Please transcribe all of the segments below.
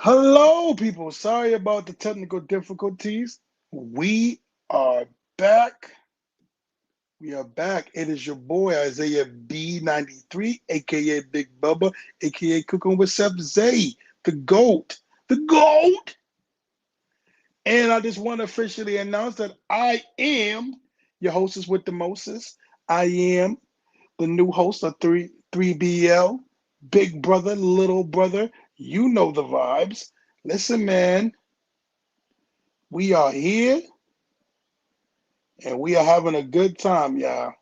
Hello, people. Sorry about the technical difficulties. We are back. We are back. It is your boy Isaiah B93, aka Big Bubba, aka Cooking with Seth Zay, the GOAT. The GOAT! And I just want to officially announce that I am your hostess with the Moses. I am the new host of 3BL, Big Brother, Little Brother. You know the vibes. Listen, man, we are here and we are having a good time, y'all.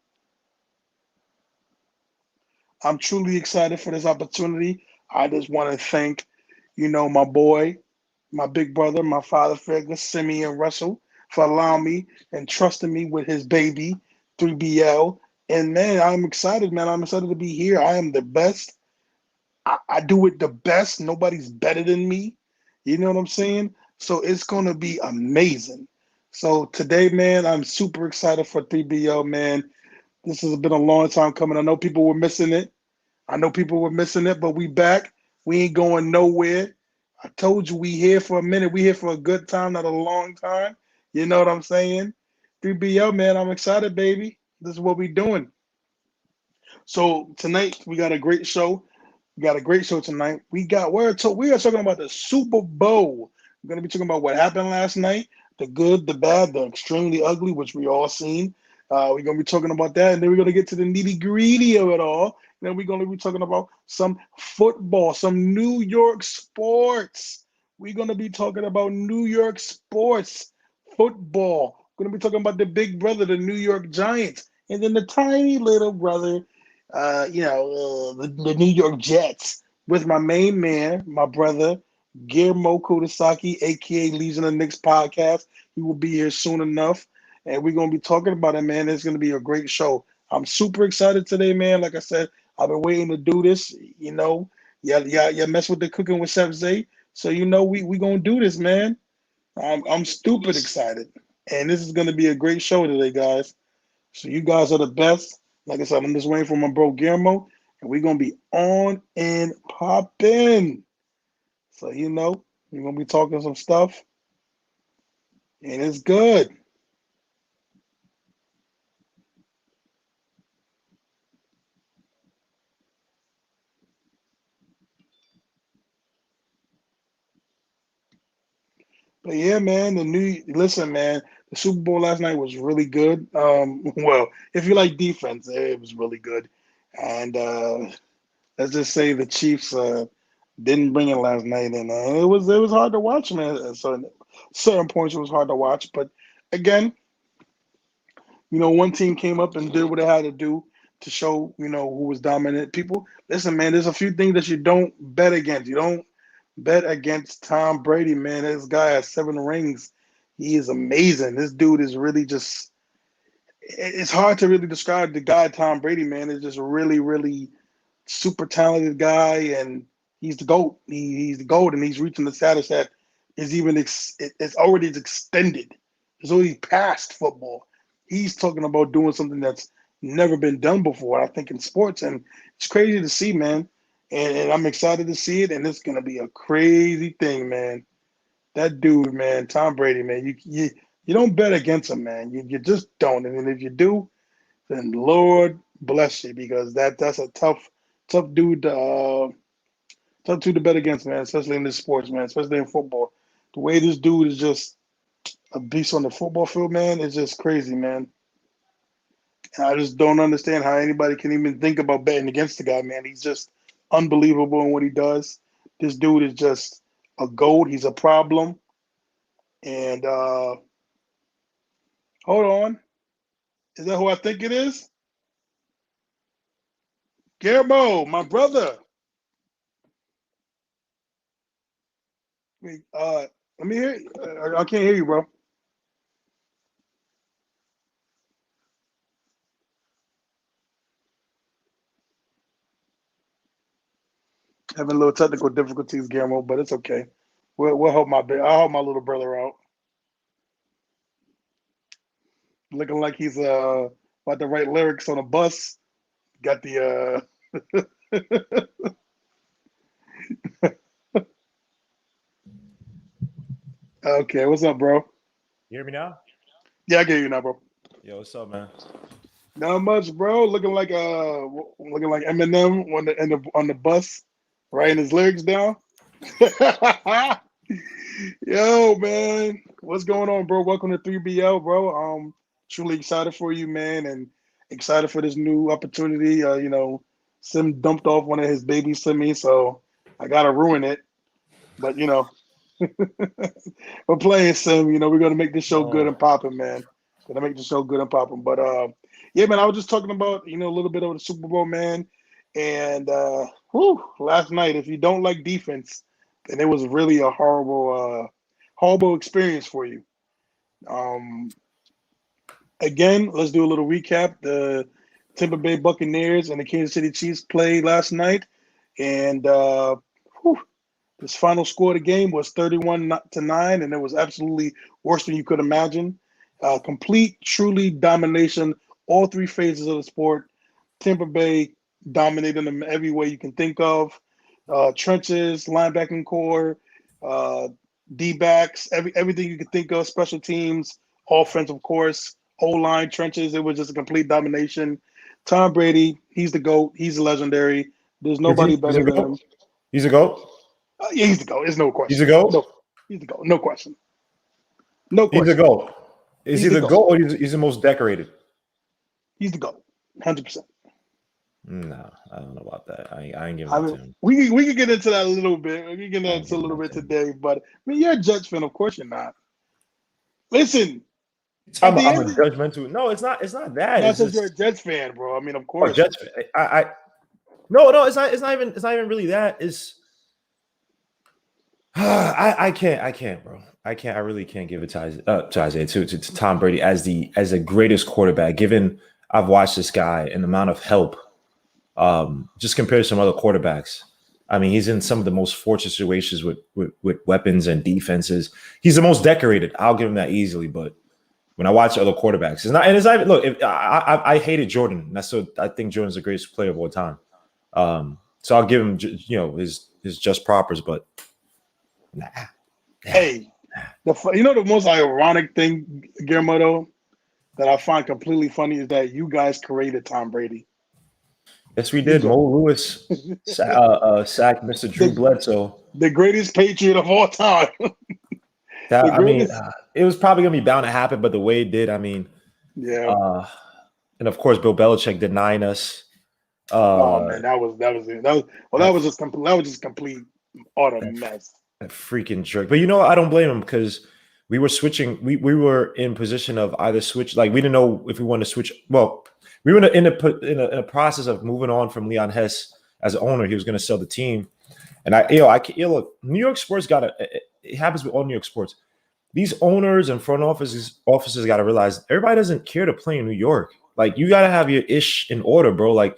I'm truly excited for this opportunity. I just want to thank, my boy, my big brother, my father figure, Simeon Russell, for allowing me and trusting me with his baby, 3BL. And man, I'm excited, man. I'm excited to be here. I am the best. I do it the best. Nobody's better than me. You know what I'm saying? So it's going to be amazing. So today, man, I'm super excited for 3BL, man. This has been a long time coming. I know people were missing it. But we back. We ain't going nowhere. I told you we here for a minute. We here for a good time, not a long time. You know what I'm saying? 3BL, man, I'm excited, baby. This is what we doing. So tonight we got a great show. We got a great show tonight. We are talking about the Super Bowl. We're gonna be talking about what happened last night, the good, the bad, the extremely ugly, which we all seen. We're gonna be talking about that, and then we're gonna get to the nitty gritty of it all. And then we're gonna be talking about some football, some New York sports. We're gonna be talking about New York sports, football. We're gonna be talking about the big brother, the New York Giants, and then the tiny little brother, the New York Jets with my main man, my brother, Guillermo Kudasaki, aka Legion of Knicks podcast. He will be here soon enough, and we're gonna be talking about it, man. It's gonna be a great show. I'm super excited today, man. Like I said, I've been waiting to do this. Yeah, mess with the cooking with Chef Zay. So we gonna do this, man. I'm stupid excited, and this is gonna be a great show today, guys. So you guys are the best. Like I said, I'm just waiting for my bro Guillermo, and we're gonna be on and popping. So we're gonna be talking some stuff, and it's good. But yeah, man, listen, man, the Super Bowl last night was really good. Well, if you like defense, it was really good. And let's just say the Chiefs didn't bring it last night, and it was hard to watch, man. At certain points, it was hard to watch. But again, one team came up and did what they had to do to show, who was dominant. People, listen, man, there's a few things that you don't bet against. You don't bet against Tom Brady, man. This guy has 7 rings. He is amazing. This dude is really just, it's hard to really describe the guy, Tom Brady, man. It's just really, really super talented guy, and he's the GOAT. He's the GOAT, and he's reaching the status that is it's already extended. It's already past football. He's talking about doing something that's never been done before, I think, in sports, and it's crazy to see, man. And I'm excited to see it, and it's gonna be a crazy thing, man. That dude, man, Tom Brady, man, you don't bet against him, man. You just don't, and if you do, then Lord bless you, because that's a tough dude to bet against, man, especially in this sports, man, especially in football. The way this dude is just a beast on the football field, man, is just crazy, man. And I just don't understand how anybody can even think about betting against the guy, man. He's just unbelievable in what he does. This dude is just a goat. He's a problem. And hold on, is that who I think it is? Guillermo, my brother. Wait, let me hear. I can't hear you, bro. Having a little technical difficulties, Guillermo, but it's okay. We'll help I'll help my little brother out. Looking like he's about to write lyrics on a bus. Got the Okay, what's up, bro? You hear me now? Yeah, I get you now, bro. Yo, what's up, man? Not much, bro. Looking like Eminem on the bus, writing his lyrics down. Yo, man, what's going on, bro? Welcome to 3BL, bro. Truly excited for you, man, and excited for this new opportunity. Sim dumped off one of his babies to me, so I gotta ruin it. But we're playing Sim. We're gonna make this show good Oh, and popping, man. Gonna make the show good and popping. But yeah, man, I was just talking about a little bit of the Super Bowl, man. And last night, if you don't like defense, then it was really a horrible experience for you. Um, Again, let's do a little recap. The Tampa Bay Buccaneers and the Kansas City Chiefs played last night, and whew, this final score of the game was 31-9, and it was absolutely worse than you could imagine. Complete, truly domination, all three phases of the sport. Tampa Bay dominating them every way you can think of. Trenches, linebacking core, uh, D backs, everything you could think of, special teams, offense, of course, O line, trenches. It was just a complete domination. Tom Brady, he's the GOAT. He's legendary. There's is nobody he? He's better a than goat. him. He's a goat. Yeah, he's the GOAT. There's no He's a question. goat. No, he's the GOAT. No question. No He's a question. goat. Is He's he the the GOAT. goat or he's the most decorated? He's the GOAT. 100%. No, I don't know about that. I ain't giving I that to mean, him. we can get into that a little bit. We can get I ain't into a giving little that bit to him. today, but I mean, you're a Jets fan, of course you're not. Listen, at I'm the a end, judgmental. No, it's not. It's not that. not It's since you're a just Jets fan, bro. I mean, of oh, course. Jets. I no, no. It's not. It's not even. It's not even really that. It's I can't, bro. I can't. I really can't give it to Isaiah to Tom Brady as the greatest quarterback. Given I've watched this guy and the amount of help, just compared to some other quarterbacks. I mean, he's in some of the most fortunate situations with weapons and defenses. He's the most decorated. I'll give him that easily. But when I watch other quarterbacks, it's not. And it's not even. Look, I hated Jordan. That's so. I think Jordan's the greatest player of all time. So I'll give him, his just propers. But nah, nah. Hey, the most ironic thing, Guillermo, that I find completely funny is that you guys created Tom Brady. Yes, we You did. guys, Mo Lewis sacked Mr. Drew the Bledsoe. the greatest patriot of all time. The That I mean, greatest. it was probably gonna be bound to happen, but the way it did, I mean, Yeah. uh, and of course, Bill Belichick denying us. Oh Uh, man, that was it. that, That was just complete utter that mess. that freaking jerk. But you know, what? I don't blame him because we were switching. We were in position of either switch. Like we didn't know if we wanted to switch. Well, we were in a process of moving on from Leon Hess as an owner. He was going to sell the team, and look. New York sports got to. It happens with all New York sports. These owners and front offices got to realize everybody doesn't care to play in New York. Like you got to have your ish in order, bro. Like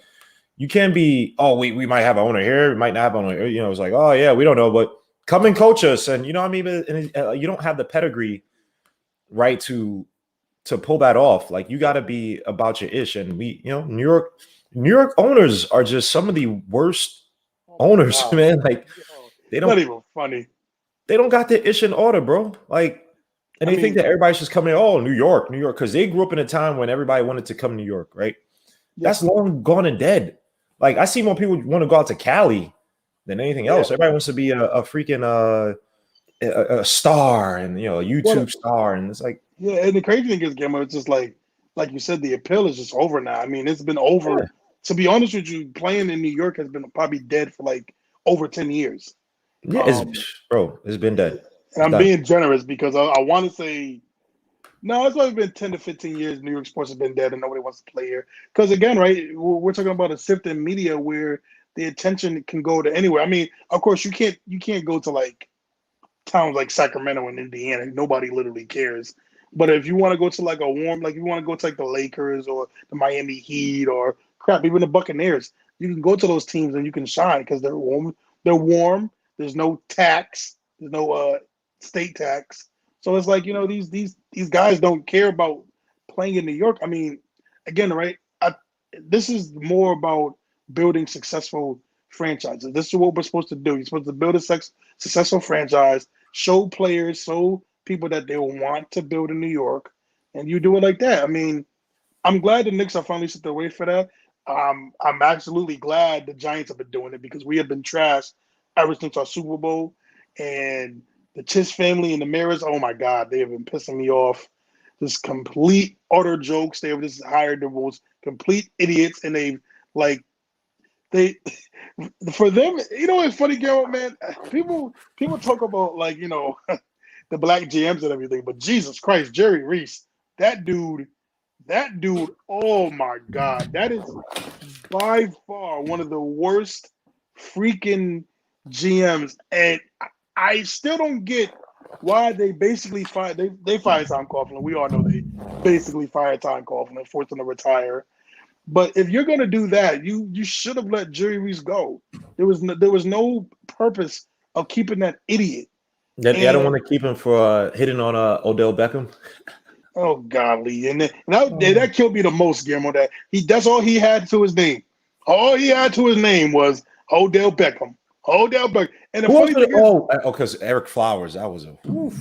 you can't be, oh, we might have an owner here, we might not have an owner here. It's like, oh yeah, we don't know, but come and coach us, and you know what I mean. But you don't have the pedigree, right, to pull that off. Like you got to be about your ish, and New York owners are just some of the worst Oh my owners, god, man. Like yo, they not don't even funny. they don't got their ish in order, bro. Like, and I they think mean, that everybody's just coming, oh, New York, because they grew up in a time when everybody wanted to come to New York, right? yeah, That's long gone and dead. Like, I see more people want to go out to Cali than anything yeah. else. Everybody wants to be a freaking a star and a What? YouTube star, and it's like, Yeah, and the crazy thing is, Gamma, it's just like you said, the appeal is just over now. I mean, it's been over. yeah, To be honest with you, playing in New York has been probably dead for like over 10 years. yeah, Um, it's been dead. and It's I'm done. being generous because I want to say no, it's probably been 10 to 15 years. New York sports has been dead, and nobody wants to play here. Because again, right, we're talking about a shift in media where the attention can go to anywhere. I mean, of course, you can't go to like towns like Sacramento and Indiana. Nobody literally cares. But if you want to go to like a warm, like you want to go to like the Lakers or the Miami Heat or crap, even the Buccaneers, you can go to those teams and you can shine because they're warm. They're warm. There's no tax. There's no state tax. So it's like these guys don't care about playing in New York. I mean, again, right? This is more about building successful franchises. This is what we're supposed to do. You're supposed to build a successful franchise, show players, show people that they want to build in New York, and you do it like that. I mean, I'm glad the Knicks are finally set their way for that. I'm absolutely glad the Giants have been doing it because we have been trashed ever since our Super Bowl. And the Chiss family and the Maras, oh my God, they have been pissing me off. Just complete utter jokes. They have just hired the most complete idiots, and like they for them. You know, it's funny, Gary, man. People talk about like the black GMs and everything, but Jesus Christ, Jerry Reese, that dude. That dude, oh my God, that is by far one of the worst freaking GMs. And I still don't get why they basically fired they fired Tom Coughlin. We all know they basically fired Tom Coughlin, forced him to retire. But if you're gonna do that, you should have let Jerry Reese go. There was no purpose of keeping that idiot. Yeah, I don't And want to keep him for hitting on Odell Beckham. oh golly, and that killed me the most, Guillermo. That's all he had to his name. All he had to his name was Odell Beckham. Odell Beckham. And the Who funny was it? thing is, Because Eric Flowers. That was a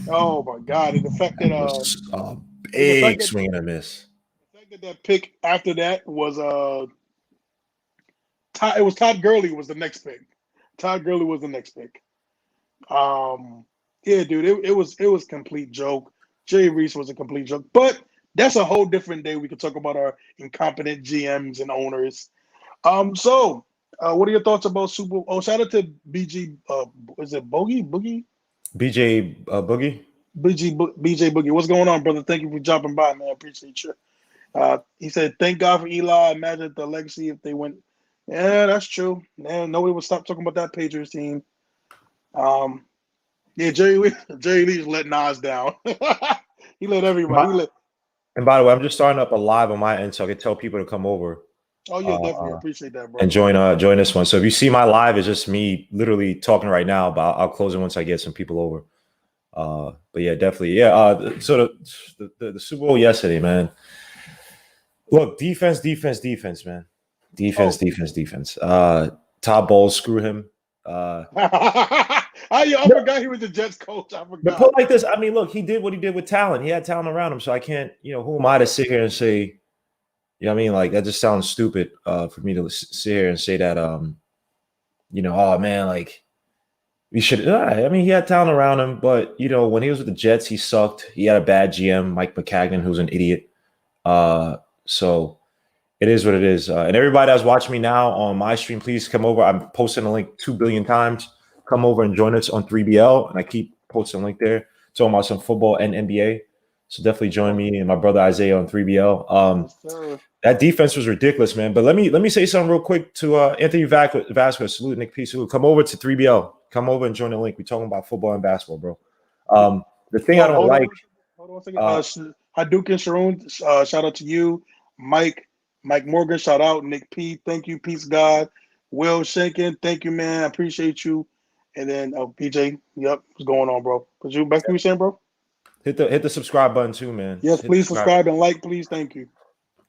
oh my God, and the fact that big swing and a miss. that pick after that was it was Todd Gurley was the next pick. Todd Gurley was the next pick. Yeah, dude, it was complete joke. Jerry Reese was a complete joke, but that's a whole different day. We could talk about our incompetent GMs and owners. So what are your thoughts about Super Bowl? Oh, shout out to BG. Is it Boogie? BJ Boogie. BJ Boogie. What's going on, brother? Thank you for dropping by, man. I appreciate you. He said, "Thank God for Eli. Imagine the legacy if they went." Yeah, that's true. Man, nobody would stop talking about that Patriots team. Yeah, Jerry Lee's let Nas down. He let everybody. And by the way, I'm just starting up a live on my end, so I can tell people to come over. Oh yeah, definitely. I appreciate that, bro. And join this one. So if you see my live, it's just me literally talking right now, but I'll close it once I get some people over. But yeah, definitely. Yeah. So the Super Bowl yesterday, man. Look, defense, man. Defense. Todd Bowles, screw him. I forgot he was the Jets coach. I forgot. But put like this, I mean, look, he did what he did with talent. He had talent around him, so I can't, who am I to sit here and say, you know what I mean? Like, that just sounds stupid for me to sit here and say that, oh man, like, we should. I mean, he had talent around him, but when he was with the Jets, he sucked. He had a bad GM, Mike McCagnon, who's an idiot. So it is what it is. And everybody that's watching me now on my stream, please come over. I'm posting a link 2 billion times. Come over and join us on 3BL, and I keep posting a link there talking about some football and NBA. So definitely join me and my brother Isaiah on 3BL. That defense was ridiculous, man. But let me say something real quick to Anthony Vasquez. Salute, Nick P. Salute. Come over to 3BL. Come over and join the link. We're talking about football and basketball, bro. The thing I don't like. Hold on a second. Hadouken Sharon, shout out to you. Mike Morgan, shout out. Nick P. Thank you. Peace, God. Will Shankin, thank you, man. I appreciate you. And then PJ, yep, what's going on, bro? Could you back to me saying, bro? Hit the subscribe button too, man. Yes, please subscribe and like, please. Thank you.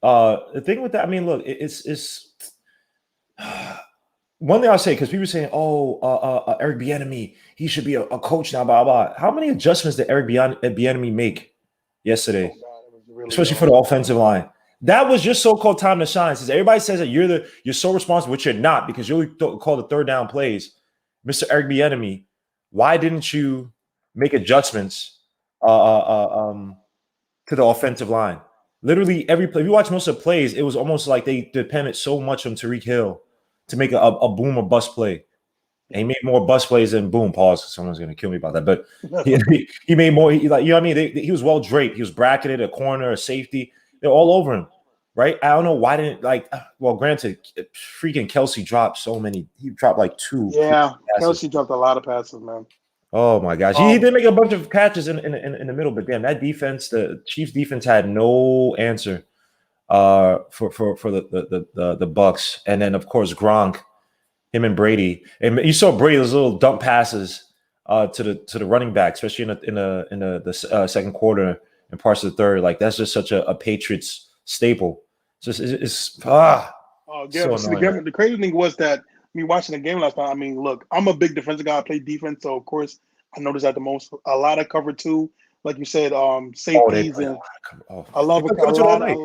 The thing with that, I mean, look, it's one thing I'll say, because people are saying, Eric Bieniemy, he should be a coach now, blah, blah. How many adjustments did Eric Bieniemy make yesterday? Really especially for the offensive line. That was just so-called time to shine. Since everybody says that you're so responsible, which you're not, because you only call the third down plays. Mr. Eric Bieniemy, why didn't you make adjustments to the offensive line? Literally every play. If you watch most of the plays, it was almost like they depended so much on Tyreek Hill to make a boom or bust play. And he made more bust plays than boom. Pause. Someone's gonna kill me about that. But he made more. You know what I mean? He was well draped. He was bracketed, a corner, a safety. They're all over him. Right? I don't know why didn't granted, freaking Kelsey dropped so many. He dropped like 2. Yeah, Kelsey dropped a lot of passes, man. Oh my gosh, he did make a bunch of catches in the middle, but damn, that defense, the Chiefs defense had no answer for the Bucks, and then of course Gronk, him and Brady, and you saw Brady's little dump passes to the running back, especially in the second quarter and parts of the third. Like that's just such a Patriots staple. It's yeah. So the crazy thing was that me watching the game last night. I mean, look, I'm a big defensive guy. I play defense, so of course I noticed that the most. A lot of cover 2, like you said, Oh, they safeties play. and Oh, I they love play a cover two all lot. night.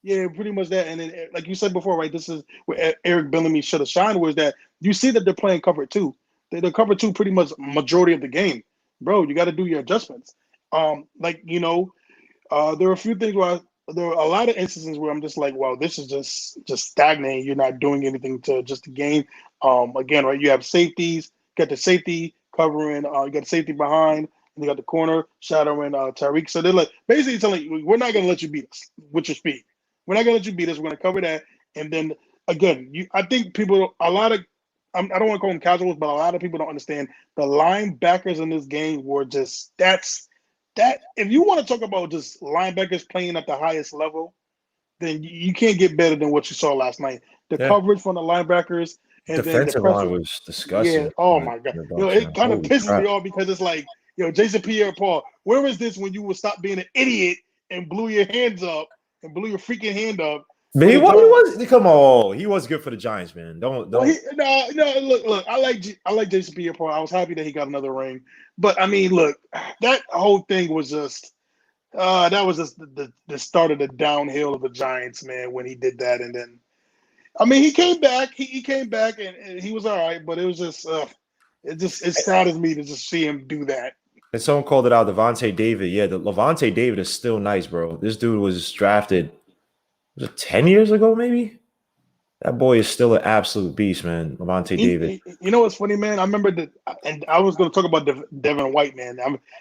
Yeah, pretty much that. And then, like you said before, right? This is where Eric Bellamy should have shined. Was that you see that they're playing cover two? They're cover two pretty much majority of the game, bro. You got to do your adjustments. Like there are a few things where there are a lot of instances where I'm just like, wow, this is just stagnant. You're not doing anything to just the game. Again, right? You have safeties, got the safety covering, you got the safety behind, and you got the corner shadowing Tyreek. So they're like basically telling you, we're not gonna let you beat us with your speed. We're not gonna let you beat us. We're gonna cover that. And then again, I think people a lot of I don't want to call them casuals, but a lot of people don't understand the linebackers in this game were just that if you want to talk about just linebackers playing at the highest level, then you can't get better than what you saw last night. The Yeah, coverage from the linebackers and then the defensive line pressure. was Yeah. disgusting. Oh For my God. the Bucks, It man. kind of Holy pisses crap! me off because it's like, Jason Pierre-Paul, where was this when you would stop being an idiot and blew your hands up and blew your freaking hand up But for he the was, he Giants? was. Come on, he was good for the Giants, man. Well, Don't. no. Look. I like Jason Pierre-Paul. I was happy that he got another ring, but I mean, look, that whole thing was just. That was just the start of the downhill of the Giants, man, when he did that. And then, I mean, he came back. He came back and he was all right, but it was just, it saddens me to just see him do that. And someone called it out, Levante David. Yeah, the Levante David is still nice, bro. This dude was drafted, was it 10 years ago, maybe? That boy is still an absolute beast, man. Levante David. You know what's funny, man? I remember that, and I was going to talk about Devin White, man.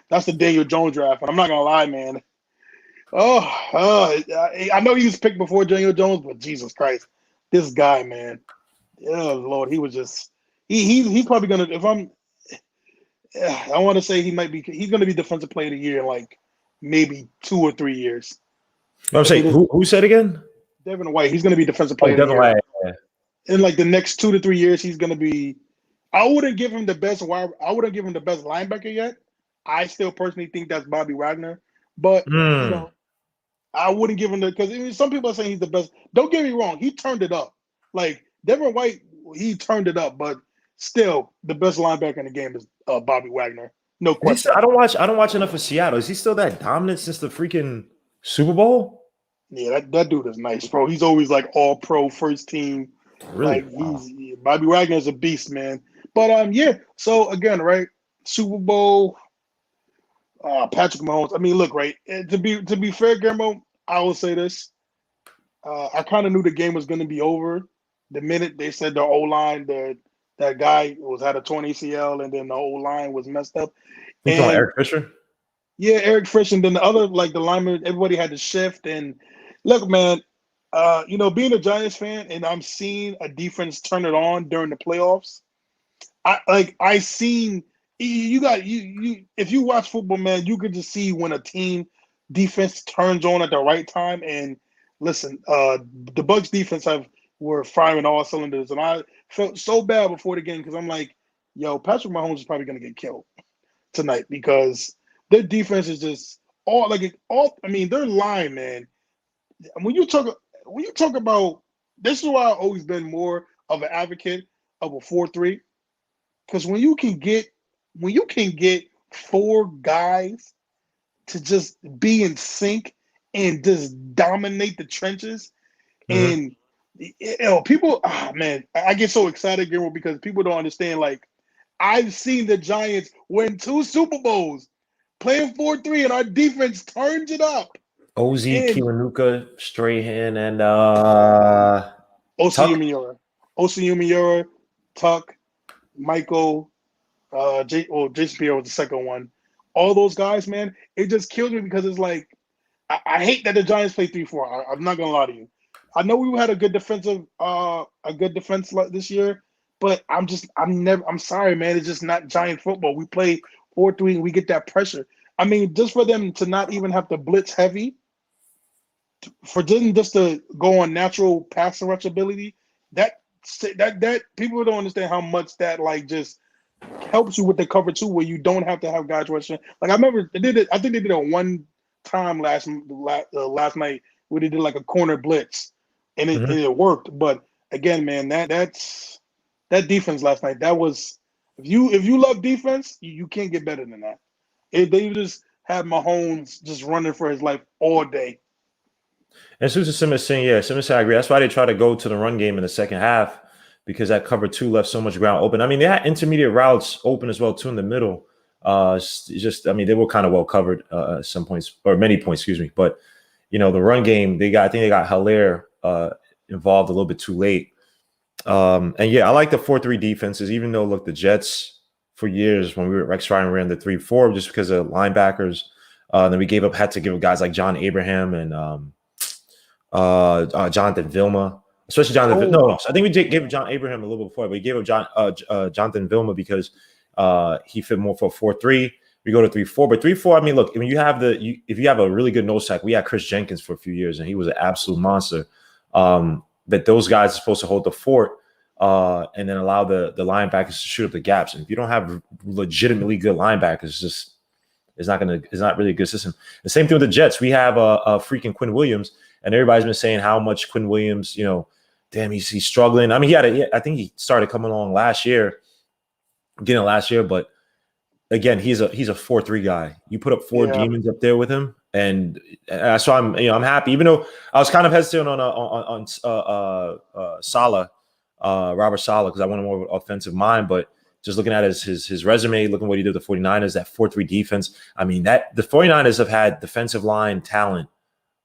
That's the Daniel Jones draft, and I'm not going to lie, man. I know he was picked before Daniel Jones, but Jesus Christ, this guy, man. Oh Lord, he was just he's probably gonna if I'm I want to say he's gonna be defensive player of the year in like maybe 2 or 3 years. I'm I mean, saying, who said again? Devin White, he's gonna be defensive Oh, player of the Devin year White. Yeah. in like the next 2 to 3 years. He's gonna be. I wouldn't give him the best wide. I wouldn't give him the best linebacker yet. I still personally think that's Bobby Wagner, but Mm. I wouldn't give him the because some people are saying he's the best. Don't get me wrong, he turned it up. Like Devin White, he turned it up, but still, the best linebacker in the game is Bobby Wagner, no Is he still, question. I don't watch enough of Seattle. Is he still that dominant since the freaking Super Bowl? Yeah, that dude is nice, bro. He's always like all pro, first team. Really? Like Wow. Bobby Wagner is a beast, man. But yeah. So again, right, Super Bowl, Patrick Mahomes. I mean, look, right. To be fair, Guillermo, I will say this. I kind of knew the game was going to be over the minute they said the O line, that guy was had a torn ACL, and then the O line was messed up. You talking about And Eric Fisher? yeah, Eric Frisch, and then the other like the linemen, everybody had to shift. And look, man, being a Giants fan, and I'm seeing a defense turn it on during the playoffs. I seen you got you if you watch football, man, you could just see when a team defense turns on at the right time. And listen, the Bucks defense were firing all cylinders, and I felt so bad before the game because I'm like, yo, Patrick Mahomes is probably gonna get killed tonight because their defense is just all. I mean, their line, man. When you talk about this is why I've always been more of an advocate of a 4-3 because when you can get four guys to just be in sync and just dominate the trenches Mm-hmm. and people man, I get so excited, Gilmore, because people don't understand. Like I've seen the Giants win 2 Super Bowls playing 4-3, and our defense turns it up. Oz, And Kiwanuka, Strahan, and Osi Tuck. Umenyiora, Tuck, Michael, Jason Pierre was the second one. All those guys, man, it just kills me because it's like I hate that the Giants play 3-4. I'm not gonna lie to you. I know we had a good defense this year, but I'm sorry, man. It's just not Giant football. We play 4-3 and we get that pressure. I mean, just for them to not even have to blitz heavy, for them just to go on natural pass rush ability, that that people don't understand how much that like just helps you with the cover too, where you don't have to have guys rushing. Like I remember they did it. I think they did it one time last night where they did like a corner blitz, and it, Mm-hmm. and it worked. But again, man, that defense last night. That was if you love defense, you can't get better than that. They just had Mahomes just running for his life all day. And Susan Simmons saying, yeah, Simmons said, I agree. That's why they try to go to the run game in the second half because that cover two left so much ground open. I mean, they had intermediate routes open as well, too, in the middle. I mean, they were kind of well covered at some points, or many points, excuse me. But, the run game, I think they got Hilaire involved a little bit too late. And yeah, I like the 4-3 defenses, even though, look, the Jets for years when Rex Ryan ran the 3-4 just because of linebackers. Then we had to give up guys like John Abraham and Jonathan Vilma, especially Jonathan. No, I think we gave John Abraham a little bit before, but we gave up Jonathan Vilma because he fit more for 4-3. We go to 3-4, but 3-4. I mean, look, if you have a really good nose tackle, we had Chris Jenkins for a few years, and he was an absolute monster. That those guys are supposed to hold the fort and then allow the linebackers to shoot up the gaps. And if you don't have legitimately good linebackers, it's not really a good system. The same thing with the Jets. We have a freaking Quinn Williams, and everybody's been saying how much Quinn Williams, damn, he's struggling. I mean, I think he started coming along last year, but again, he's a 4-3 guy. You put up four demons up there with him, and so I'm happy. Even though I was kind of hesitant on Saleh, Robert Saleh, because I wanted more of an offensive mind, but just looking at his resume, looking at what he did with the 49ers, that 4-3 defense. I mean, that the 49ers have had defensive line talent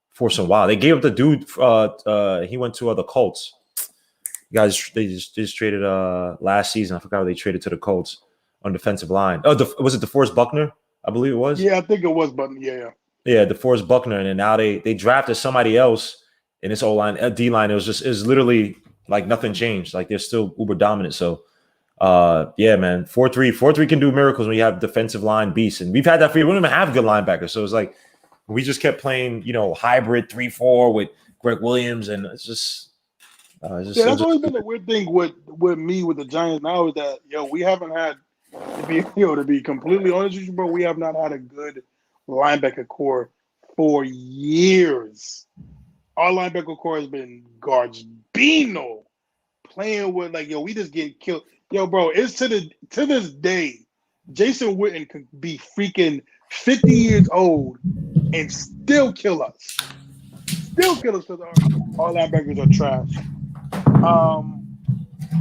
for some while. They gave up the dude. He went to the Colts. You guys, they just traded last season. I forgot what they traded to the Colts on defensive line. Oh, was it DeForest Buckner? I believe it was. Yeah, I think it was Buckner. Yeah, DeForest Buckner, and then now they drafted somebody else in this O-line, D line. It was literally like nothing changed. Like they're still uber dominant. So. Yeah, man, 4-3 can do miracles when you have defensive line beasts, and we've had that for you. We don't even have good linebackers, so it's like we just kept playing, hybrid 3-4 with Greg Williams, and it's just. That's always been the weird thing with me with the Giants now is that we haven't had to be completely honest with you, bro. We have not had a good linebacker core for years. Our linebacker core has been Garbino, playing with we just get killed. Yo, bro, it's to this day, Jason Witten could be freaking 50 years old and still kill us. Still kill us because our linebackers are trash.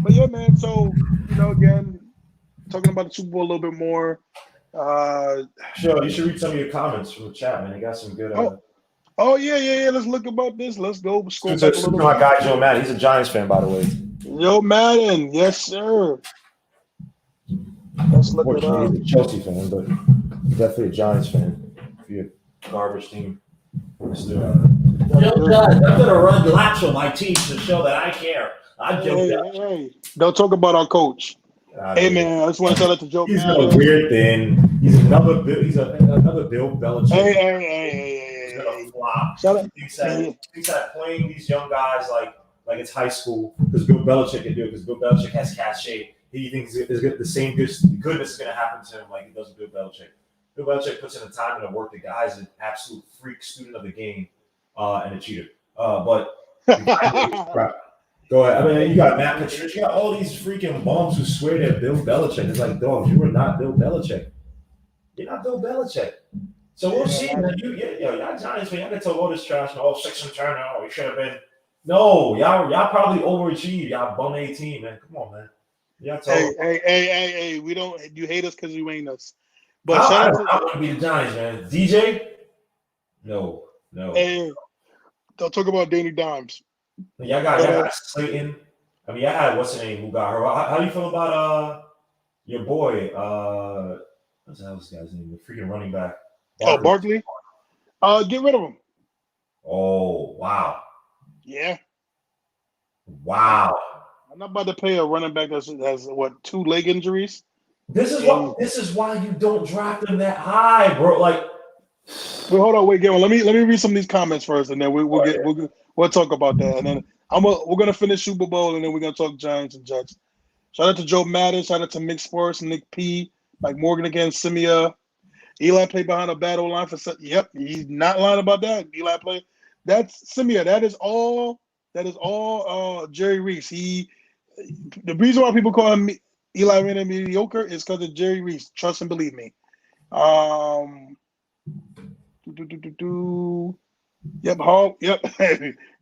But yeah, man. So again, talking about the Super Bowl a little bit more. Sure, you should read some of your comments from the chat, man. You got some good. Oh yeah. Let's look about this. Let's go. Scroll back a little bit. My guy Joe Madden. He's a Giants fan, by the way. Joe Madden, yes sir. Let's look at He's a Chelsea fan, but definitely a Giants fan. If you're a garbage team, let's do it. I'm gonna run laps on my team to show that I care. Hey. Don't talk about our coach. Hey man, I just want to tell it to Joe. He's got a weird thing. He's another Bill Belichick. Hey. He's gonna flop. Shut up. Thinks that playing these young guys like it's high school because Bill Belichick can do it because Bill Belichick has cachet. He thinks the same goodness is going to happen to him like it does with Bill Belichick. Bill Belichick puts in the time and the work. The guy's an absolute freak student of the game and a cheater. But go ahead. I mean, you got Matt Patricia. You got all these freaking bums who swear they're Bill Belichick. It's like, dog, you are not Bill Belichick. You're not Bill Belichick. So we'll see, man. Y'all Giants, man. Y'all can tell all this trash. Sixon Turner. We should have been. No, y'all probably overachieved. Y'all bum 18, man. Come on, man. Hey, we don't. You hate us because you ain't us. But I want to be the Giants, man. DJ? No. Hey, don't talk about Danny Dimes. Y'all got Slayton. I mean, y'all had what's the name who got her. How do you feel about your boy? What's the hell this guy's name? The freaking running back. Barkley. Get rid of him. Oh wow. Yeah. Wow. I'm not about to pay a running back that has what 2 leg injuries. This is why you don't draft them that high, bro. Like, wait, hold on, wait, Gil. Let me read some of these comments first, and then we'll talk about that, and then we're gonna finish Super Bowl, and then we're gonna talk Giants and Jets. Shout out to Joe Madden. Shout out to Mick Sports, Nick P, Mike Morgan again, Simia. Eli played behind a battle line for. Yep, he's not lying about that. Eli played. That's Simia. That is all. Jerry Reese. The reason why people call him Eli Manning mediocre is because of Jerry Reese. Trust and believe me. Yep, Yep.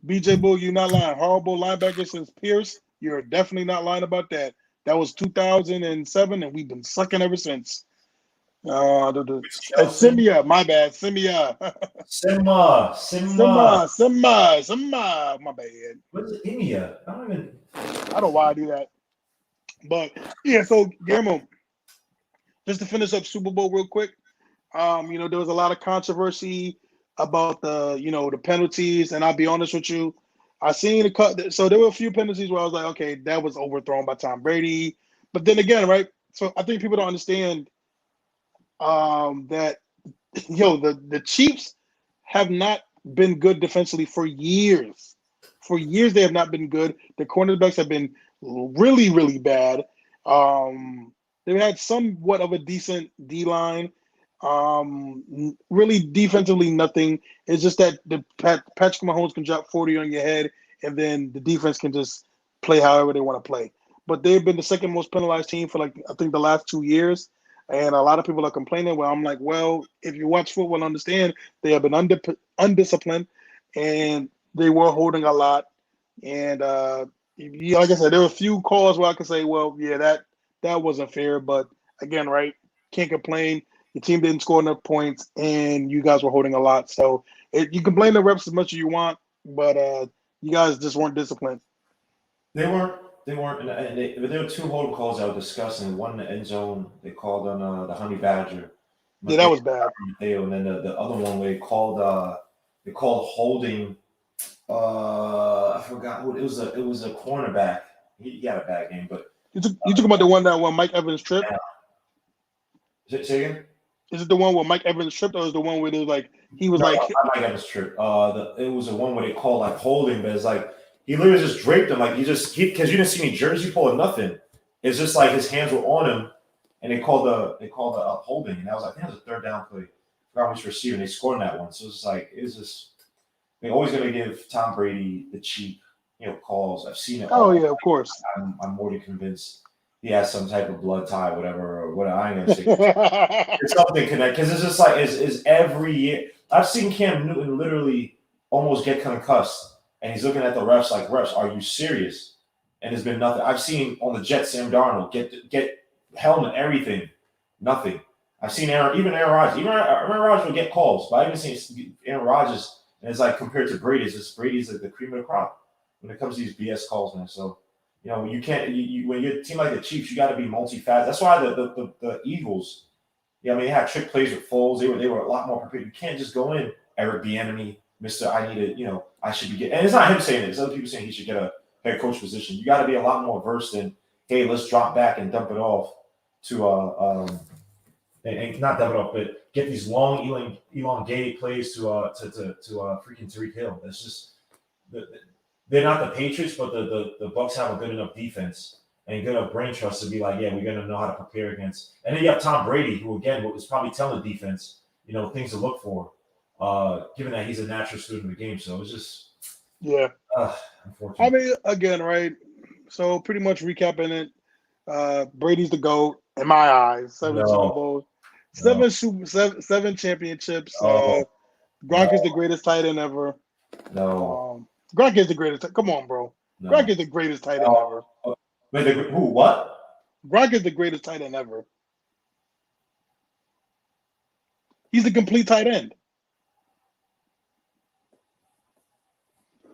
BJ Bull, you're not lying. Horrible linebacker since Pierce. You're definitely not lying about that. That was 2007, and we've been sucking ever since. Simia, my bad. Simia. Simma. My bad. What's India? I don't know why I do that. But yeah, so Guillermo, just to finish up Super Bowl real quick, there was a lot of controversy about the penalties, and I'll be honest with you, I seen the cut. So there were a few penalties where I was like, okay, that was overthrown by Tom Brady. But then again, right? So I think people don't understand that the Chiefs have not been good defensively for years. For years, they have not been good. The cornerbacks have been really, really bad. They've had somewhat of a decent D line. Really defensively, nothing. It's just that Patrick Mahomes can drop 40 on your head, and then the defense can just play however they want to play. But they've been the second most penalized team for I think the last 2 years. And a lot of people are complaining. Well, I'm like, well, if you watch football, understand they have been undisciplined, and they were holding a lot. And like I said, there were a few calls where I could say, well, yeah, that wasn't fair. But again, right, can't complain. Your team didn't score enough points, and you guys were holding a lot. So you can blame the refs as much as you want, but you guys just weren't disciplined. They weren't. But there were two holding calls that were discussing. One in the end zone, they called on the Honey Badger. Yeah, that was bad. And then the other one where they called holding. I forgot who it was. It was a cornerback. He had a bad game, but you talking about the one that when Mike Evans tripped? Yeah. Say again? Is it the one where Mike Evans tripped, or is the one where it was like he was like Mike Evans tripped? It was the one where they called holding, but it's like. He literally just draped him because you didn't see any jersey pull or nothing. It's just like his hands were on him, and they called the holding, and I was like, that was a third down play. Forgot which receiver, and they scored in that one. So it's just they're always going to give Tom Brady the cheap calls. I've seen it. Oh yeah, of course. I'm more than convinced he has some type of blood tie, whatever, or what I ain't gonna say. It's something connect because it's just like is every year. I've seen Cam Newton literally almost get concussed. And he's looking at the refs like, refs, are you serious? And there's been nothing. I've seen on the Jets, Sam Darnold get helmet, everything, nothing. I've seen Aaron Rodgers. Aaron Rodgers will get calls, but I haven't seen Aaron Rodgers. And it's like compared to Brady, Brady's like the cream of the crop when it comes to these BS calls, man. So you can't. When you're a team like the Chiefs, you got to be multifaceted. That's why the Eagles. Yeah, I mean, they had trick plays with Foles. They were a lot more prepared. You can't just go in Eric Bieniemy. Mr. I need to, I should be getting, and it's not him saying it. It's other people saying he should get a head coach position. You got to be a lot more versed in, hey, let's drop back and dump it off to, and not dump it off, but get these long, elongated plays to freaking Tyreek Hill. That's just, they're not the Patriots, but the Bucs have a good enough defense and good enough brain trust to be like, yeah, we're going to know how to prepare against. And then you have Tom Brady, who again was probably telling the defense, things to look for. Given that he's a natural student of the game, so it's just unfortunate. I mean, again, right? So pretty much recapping it, Brady's the GOAT in my eyes. 7 Super Bowls, 7 championships. Gronk is the greatest tight end ever. Gronk is the greatest. Come on, bro. No. Gronk is the greatest tight end ever. Wait, who? What? Gronk is the greatest tight end ever. He's a complete tight end.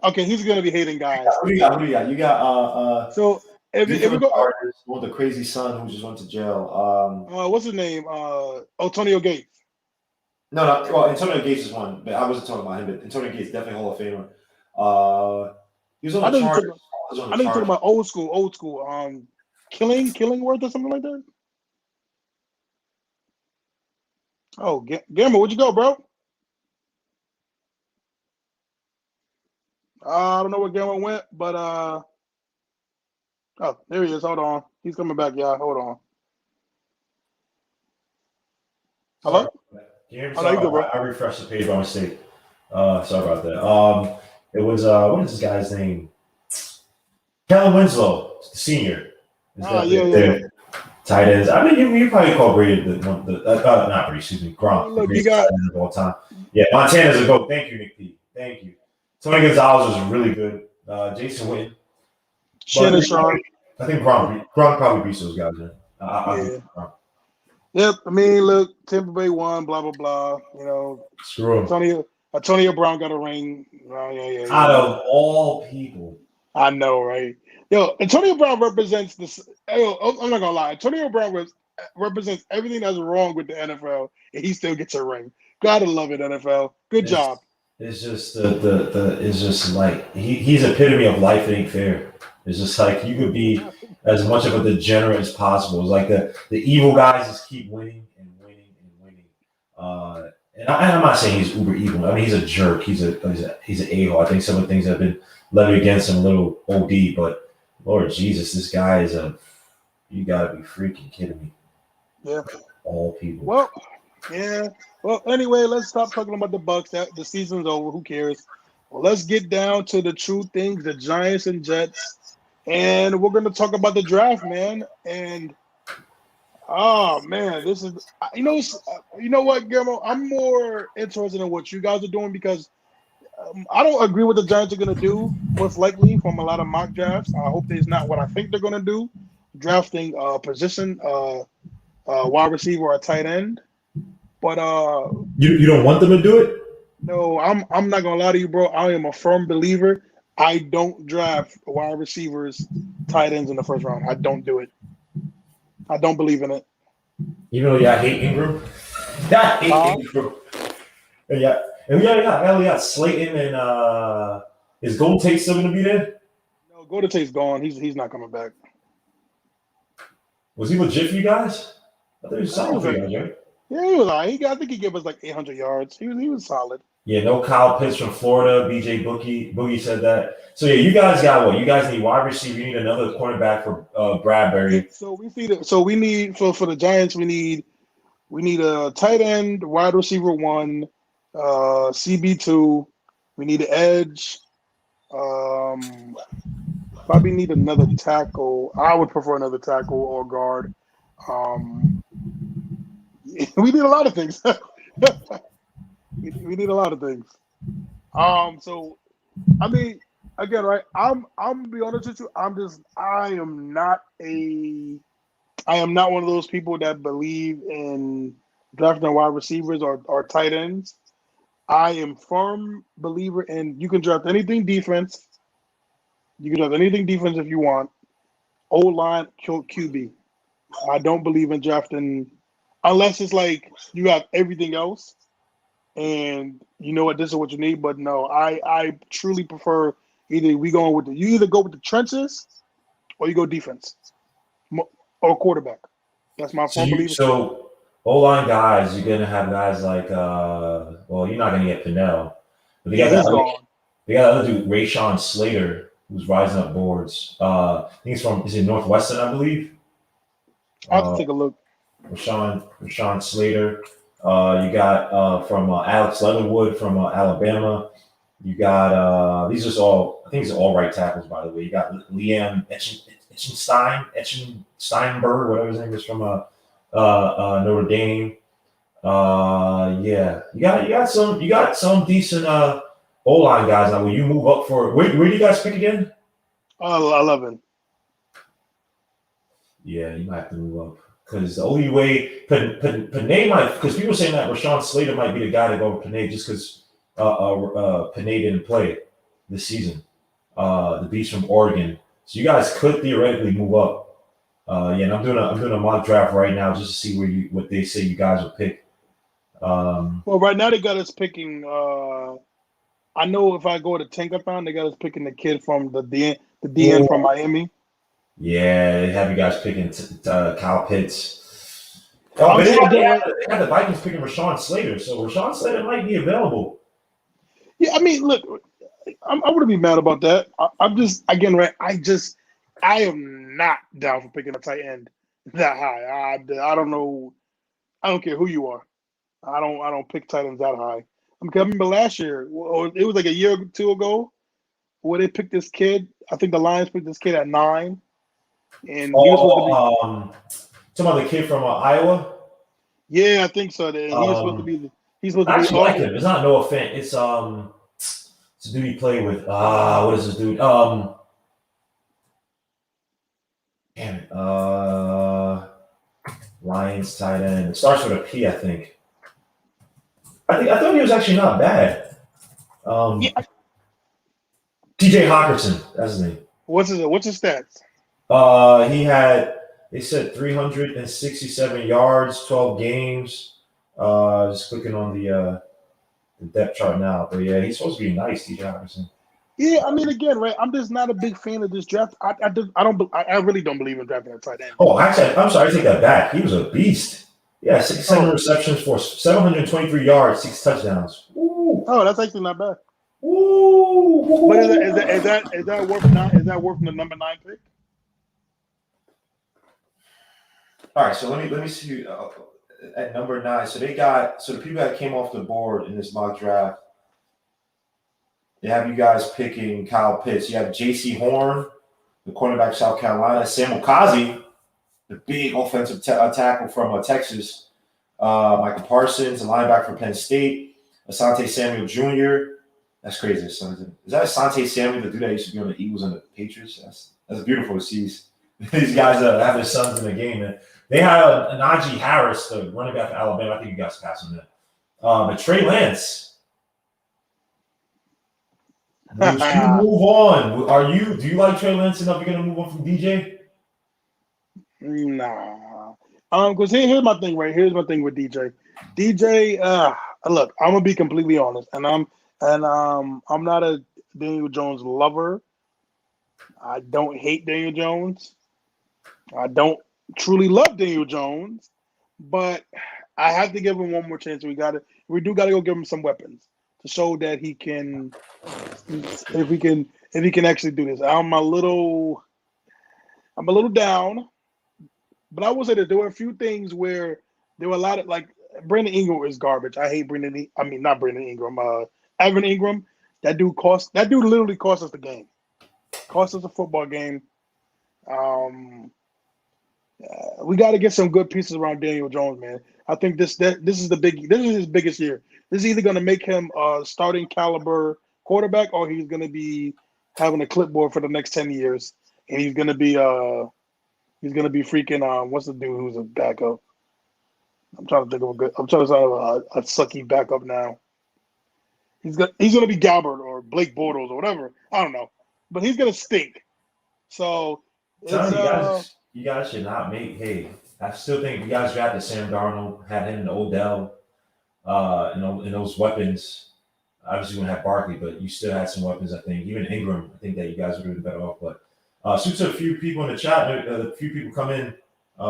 Okay, he's going to be hating guys. Who do you got? You got so if we go with the crazy son who just went to jail. What's his name? Antonio Gates. No. Well, Antonio Gates is one, but I wasn't talking about him. But Antonio Gates definitely Hall of Famer. He was on the Chargers. I didn't talk about old school. Killingworth or something like that. Oh, Gamma, where'd you go, bro? I don't know where Gamma went, but oh, there he is. Hold on, he's coming back, y'all. Hold on. Hello? I refreshed the page by mistake. Sorry about that. It was what is this guy's name? Kellen Winslow, the senior. Yeah. Tight ends. I mean, you probably call Brady not Brady, excuse me, Gronk, the Look, you greatest tight got end of all time. Yeah, Montana's a GOAT. Thank you, Nick P. Thank you. Tony Gonzalez was really good. Jason Witten. But Shannon Sharp. I think Gronk probably beats those guys, man. I'll give Yeah. Gronk. Yep. I mean, look, Tampa Bay won. Blah blah blah. You know, Screw him. Antonio Brown got a ring. Yeah. Out of all people. I know, right? Yo, Antonio Brown represents this. Yo, I'm not gonna lie. Antonio Brown represents everything that's wrong with the NFL, and he still gets a ring. Gotta love it, NFL. Good job. It's just it's just like he's epitome of life ain't fair. It's just like you could be as much of a degenerate as possible. It's like the evil guys just keep winning and winning and winning. And I'm not saying he's uber evil. I mean, he's a jerk. He's an a-hole. I think some of the things that have been levied against him a little OD, but Lord Jesus, this guy is you gotta be freaking kidding me. Yeah. All people. Well, yeah. Well, anyway, let's stop talking about the Bucks. The season's over. Who cares? Well, let's get down to the true things, the Giants and Jets. And we're going to talk about the draft, man. And, oh, man, this is – you know what, Guillermo? I'm more interested in what you guys are doing because I don't agree with the Giants are going to do, most likely, from a lot of mock drafts. I hope it's not what I think they're going to do, drafting position, wide receiver or a tight end. But you don't want them to do it? No, I'm not gonna lie to you, bro. I am a firm believer. I don't draft wide receivers, tight ends in the first round. I don't do it. I don't believe in it. Even though I hate Ingram. I hate Ingram. And we got Slayton and is Golden Tate still gonna be there? No, Golden Tate's gone. He's not coming back. Was he legit for you guys? I thought he was solid for you guys, right? Yeah, he was all right. I think he gave us like 800 yards. He was solid. Yeah, no Kyle Pitts from Florida. BJ Boogie said that. So yeah, you guys got what? You guys need wide receiver. You need another cornerback for Bradbury. So we need for the Giants. We need a tight end, wide receiver 1, CB2. We need an edge. Probably need another tackle. I would prefer another tackle or guard. We need a lot of things. we need a lot of things. So I mean, again, right? I'm gonna be honest with you. I am not one of those people that believe in drafting wide receivers or tight ends. I am firm believer in you can draft anything defense. You can draft anything defense if you want. O-line, QB. I don't believe in drafting unless it's like you have everything else and you know what, this is what you need. But no, I truly prefer you either go with the trenches or you go defense or quarterback. That's my firm belief. So O-line guys, you're gonna have guys like well, you're not gonna get Pinnell, but they got the other dude, Rashawn Slater, who's rising up boards. I think is it Northwestern, I believe. I'll have to take a look. Rashawn Slater. You got from Alex Leatherwood from Alabama. You got these are all, I think these are all right tackles, by the way. You got Liam Steinberg, whatever his name is, from Notre Dame. Yeah, you got some decent O-line guys. Now, when you move up where do you guys pick again? 11. Yeah, you might have to move up. Because the only way Panay might, because people saying that Rashawn Slater might be the guy to go with Panay just because Panay didn't play this season. The beast from Oregon, so you guys could theoretically move up. And I'm doing a mock draft right now just to see what they say you guys will pick. Well, right now they got us picking. I know if I go to Tankathon, they got us picking the kid from the DN from Miami. Yeah, they have you guys picking Kyle Pitts. Oh, but they have the Vikings picking Rashawn Slater, so Rashawn Slater might be available. Yeah, I mean, look, I wouldn't be mad about that. I'm just, again, right, I am not down for picking a tight end that high. I don't know. I don't care who you are. I don't pick tight ends that high. I remember last year, or it was like a year or two ago, where they picked this kid. I think the Lions picked this kid at 9. And Talking about the kid from Iowa. Yeah, I think so. And he's supposed to Um, be. He's supposed to I be. actually like him. It's not Noah Fant. It's a dude he played with. What is this dude? Damn it. Lions tight end. It starts with a P, I think. I thought he was actually not bad. Yeah. TJ Hawkinson, that's his name. What's his stats? They said 367 yards, 12 games. Just clicking on the depth chart now. But yeah, he's supposed to be nice, TJ Hawkinson. Yeah, I mean, again, right? I'm just not a big fan of this draft. I really don't believe in drafting a tight end. Oh, actually, I'm sorry, I take that back. He was a beast. Yeah, 67 receptions for 723 yards, 6 touchdowns. Ooh. Oh, that's actually not bad. Ooh. But is that worth the number 9 pick? All right, so let me see at number 9. So the people that came off the board in this mock draft. They have you guys picking Kyle Pitts. You have J.C. Horn, the cornerback of South Carolina. Samuel Kazi, the big offensive tackle from Texas. Michael Parsons, a linebacker from Penn State. Asante Samuel Jr. That's crazy. Is that Asante Samuel, the dude that used to be on the Eagles and the Patriots? That's beautiful to see. These guys have their sons in the game. Man. They had Najee Harris, the running back for Alabama. I think you guys passed on that. But Trey Lance. Would you move on? Do you like Trey Lance enough? You're gonna move on from DJ? Nah. Because here's my thing, right? Here's my thing with DJ. DJ, look, I'm gonna be completely honest, and I'm not a Daniel Jones lover. I don't hate Daniel Jones. I don't truly love Daniel Jones, but I have to give him one more chance. We do gotta go give him some weapons to show that he can, if he can actually do this. I'm a little down, but I will say that there were a few things where there were a lot of, like, Brandon Ingram is garbage. I hate not Brandon Ingram. Evan Ingram. That dude literally cost us the game. Cost us a football game. We got to get some good pieces around Daniel Jones, man. I think this is his biggest year. This is either going to make him a starting caliber quarterback, or he's going to be having a clipboard for the next 10 years, and he's going to be freaking what's the dude who's a backup? I'm trying to think of a sucky backup now. He's going to be Galbert or Blake Bortles or whatever. I don't know, but he's going to stink. So you guys should not make. Hey, I still think you guys drafted Sam Darnold, had him and Odell, and those weapons. Obviously, you wouldn't have Barkley, but you still had some weapons. I think even Ingram. I think that you guys would have been better off. But suits a few people in the chat. A few people come in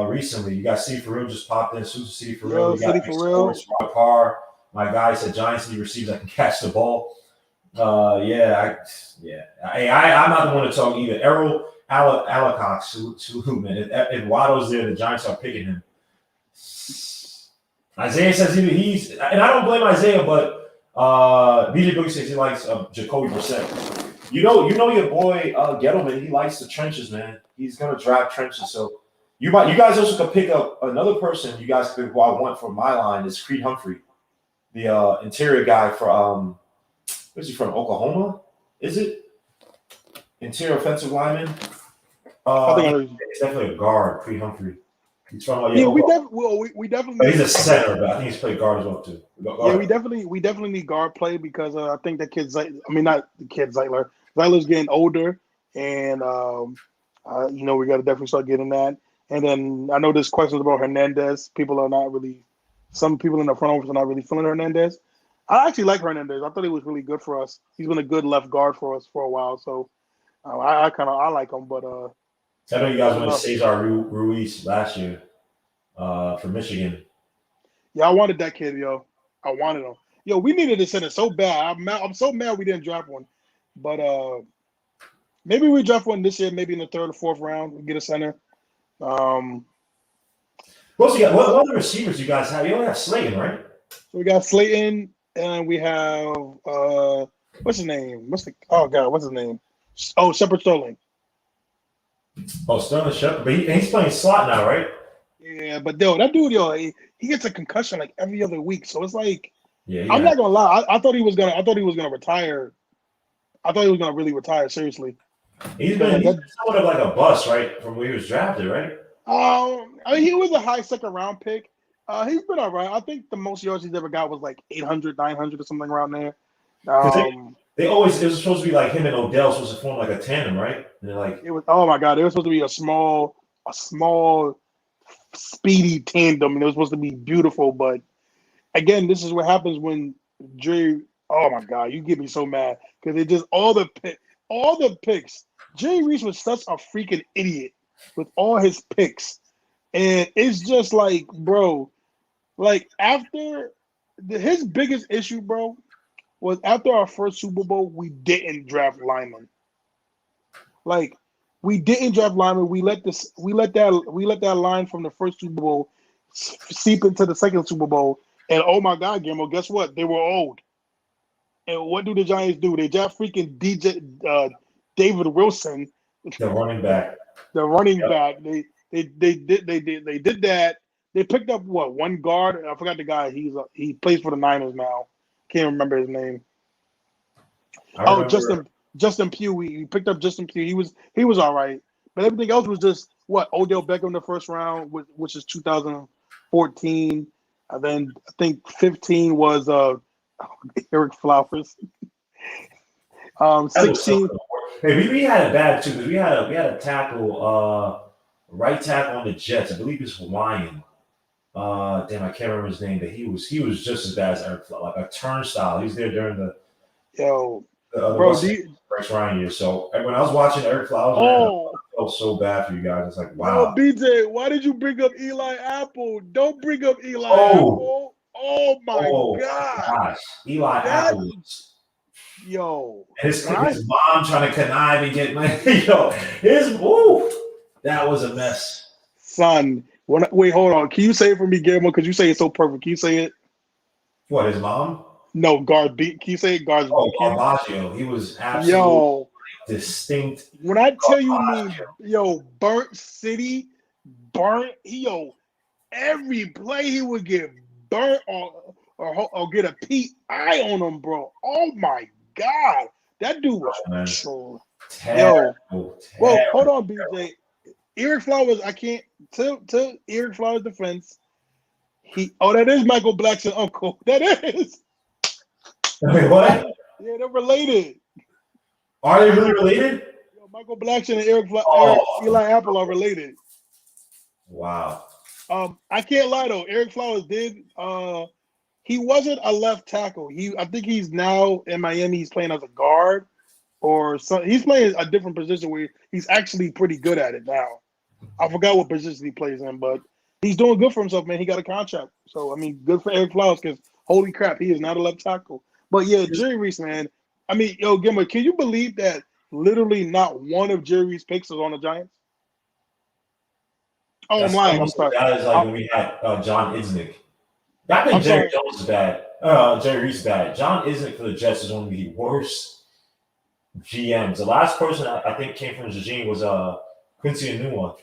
recently. You got City for Real just popped in. Suits City for Real. City for Real. Robert Parr. My guy said Giants need receivers that can catch the ball. Hey, I'm not the one to talk either. Errol Alacox, salute, man. If Waddle's there, the Giants are picking him. Isaiah says he's, and I don't blame Isaiah, but BJ Boogie says he likes Jacoby Brissett. You know your boy Gettleman. He likes the trenches, man. He's gonna draft trenches. So you guys also could pick up another person. You guys could, who I want for my line is Creed Humphrey, the interior guy for where's he from? Oklahoma? Is it? Interior offensive lineman. I think it's definitely a guard, Creed Humphrey. He's from we definitely. He's a center, but I think he's played guard as well too. Yeah, we definitely need guard play because I think the kid not the kid Zeitler. Zeitler's getting older, and we got to definitely start getting that. And then I know there's questions about Hernandez. Some people in the front office are not really feeling Hernandez. I actually like Hernandez. I thought he was really good for us. He's been a good left guard for us for a while, so I like him. But I know you guys went to Cesar Ruiz last year for Michigan. Yeah, I wanted that kid, yo. I wanted him. Yo, we needed a center so bad. I'm so mad we didn't draft one. But maybe we draft one this year, maybe in the 3rd or 4th round. We get a center. What other receivers you guys have? You only have Slayton, right? So we got Slayton, and we have what's his name? What's his name? Oh, Shepard Sterling. Oh, Sterling Shepard, but he's playing slot now, right? Yeah, but yo, that dude, yo, he gets a concussion like every other week. So it's like, Yeah, I'm yeah. not gonna lie. I thought he was gonna retire. I thought he was gonna really retire seriously He's because been like he's that. been somewhat of like a bust, right, from where he was drafted, right? I mean, he was a high second round pick. He's been all right. I think the most yards he's ever got was like 800, 900 or something around there. Because Um, they always it was supposed to be like him and Odell supposed to form like a tandem, right? And they're like, it was, oh my god, it was supposed to be a small, speedy tandem, and it was supposed to be beautiful. But again, this is what happens when Jerry. Oh my god, you get me so mad because it just all the picks. Jerry Reese was such a freaking idiot with all his picks, and it's just like, bro, like after his biggest issue, bro, was after our first Super Bowl, we didn't draft linemen. Like we didn't draft linemen. We let that line from the first Super Bowl seep into the second Super Bowl. And oh my God, Guillermo, guess what? They were old. And what do the Giants do? They draft freaking David Wilson, the running back. the running Yep. back. They did that. They picked up what, one guard? I forgot the guy. He plays for the Niners now. Can't remember his name. I Oh, remember. Justin Pugh. We picked up Justin Pugh. He was all right, but everything else was just what, Odell Beckham in the first round, which is 2014. And then I think 15 was Eric Flowers. That was so 16. good. Hey, we had it bad too because we had a tackle, right tackle on the Jets. I believe he's Hawaiian. Damn, I can't remember his name, but he was just as bad as Eric Flowers, like a turnstile. He was there during Yo, the bro, Russell Bryce Ryan year. So when I was watching Eric Flowers, man, I oh, felt so bad for you guys. It's like, yo, wow. BJ, why did you bring up Eli Apple? Don't bring up Eli Oh, Apple. Oh my oh my God, gosh, Eli that Apple was. yo, And his when I his mom trying to connive and get my that was a mess. son, wait, hold on, can you say it for me, Guillermo? Because you say it so perfect. Can you say it? What, his mom? No, guard beat. Can you say it, guards? Oh, Can Garbaggio. He was absolute yo, distinct. when I tell you me, Garbaggio. yo, burnt city, yo, every play he would get burnt or get a peak eye on him, bro. Oh my God, that dude was Oh, man. yo. Terrible. Well, hold Terrible. on, BJ. Eric Flowers, I can't to Eric Flowers' defense. That is Michael Blackson's uncle. That is. Wait, what? Yeah, they're related. Are they really related? Yo, Michael Blackson and Oh, Eli Apple are related. wow. I can't lie though. Eric Flowers did. He wasn't a left tackle. I think he's now in Miami. He's playing as a guard, or he's playing a different position where he's actually pretty good at it now. I forgot what position he plays in, but he's doing good for himself, man. He got a contract, so I mean, good for Eric Flowers because holy crap, he is not a left tackle. But yeah, Jerry Reese, man. I mean, yo, Gimmer, can you believe that literally not one of Jerry Reese's picks was on the Giants? Oh, I'm That's lying. I'm almost sorry. that is like when we had John Isnick. I think I'm Jerry sorry. Jones is bad. Jerry Reese is bad. John Isnick for the Jets is one of the worst GMs. The last person I think came from his regime was Quincy Enunwa,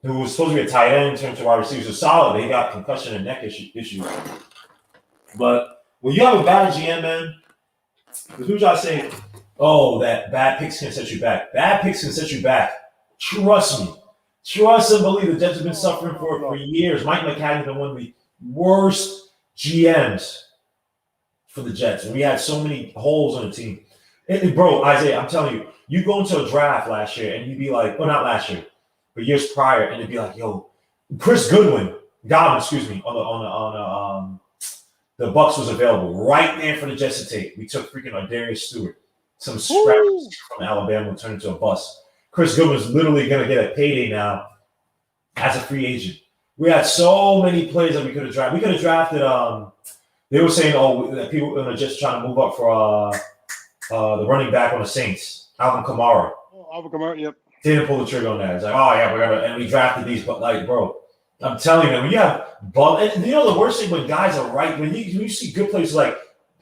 who was supposed to be a tight end, turned to wide receiver. So solid, but he got concussion and neck issue. But when you have a bad GM, man, because people try to say, oh, that bad picks can set you back. Bad picks can set you back. Trust me. Trust and believe the Jets have been suffering for years. Mike McCagnon has been one of the worst GMs for the Jets. And we had so many holes on the team. Bro, Isaiah, I'm telling you, you go into a draft last year and you'd be like, well, not last year, but years prior, and it'd be like, yo, Chris Godwin, excuse me, on the Bucks was available right there for the Jets to take. We took freaking Darius Stewart, some scraps from Alabama, and turned into a bust. Chris Godwin's literally going to get a payday now as a free agent. We had so many players that we could have drafted. We could have drafted. They were saying, that people were just trying to move up for the running back on the Saints, Alvin Kamara. Oh, Alvin Kamara, yep. Didn't pull the trigger on that. It's like, oh yeah, and we drafted these, but like, bro, I'm telling you, when you have and you know the worst thing when guys are right, when you see good players like,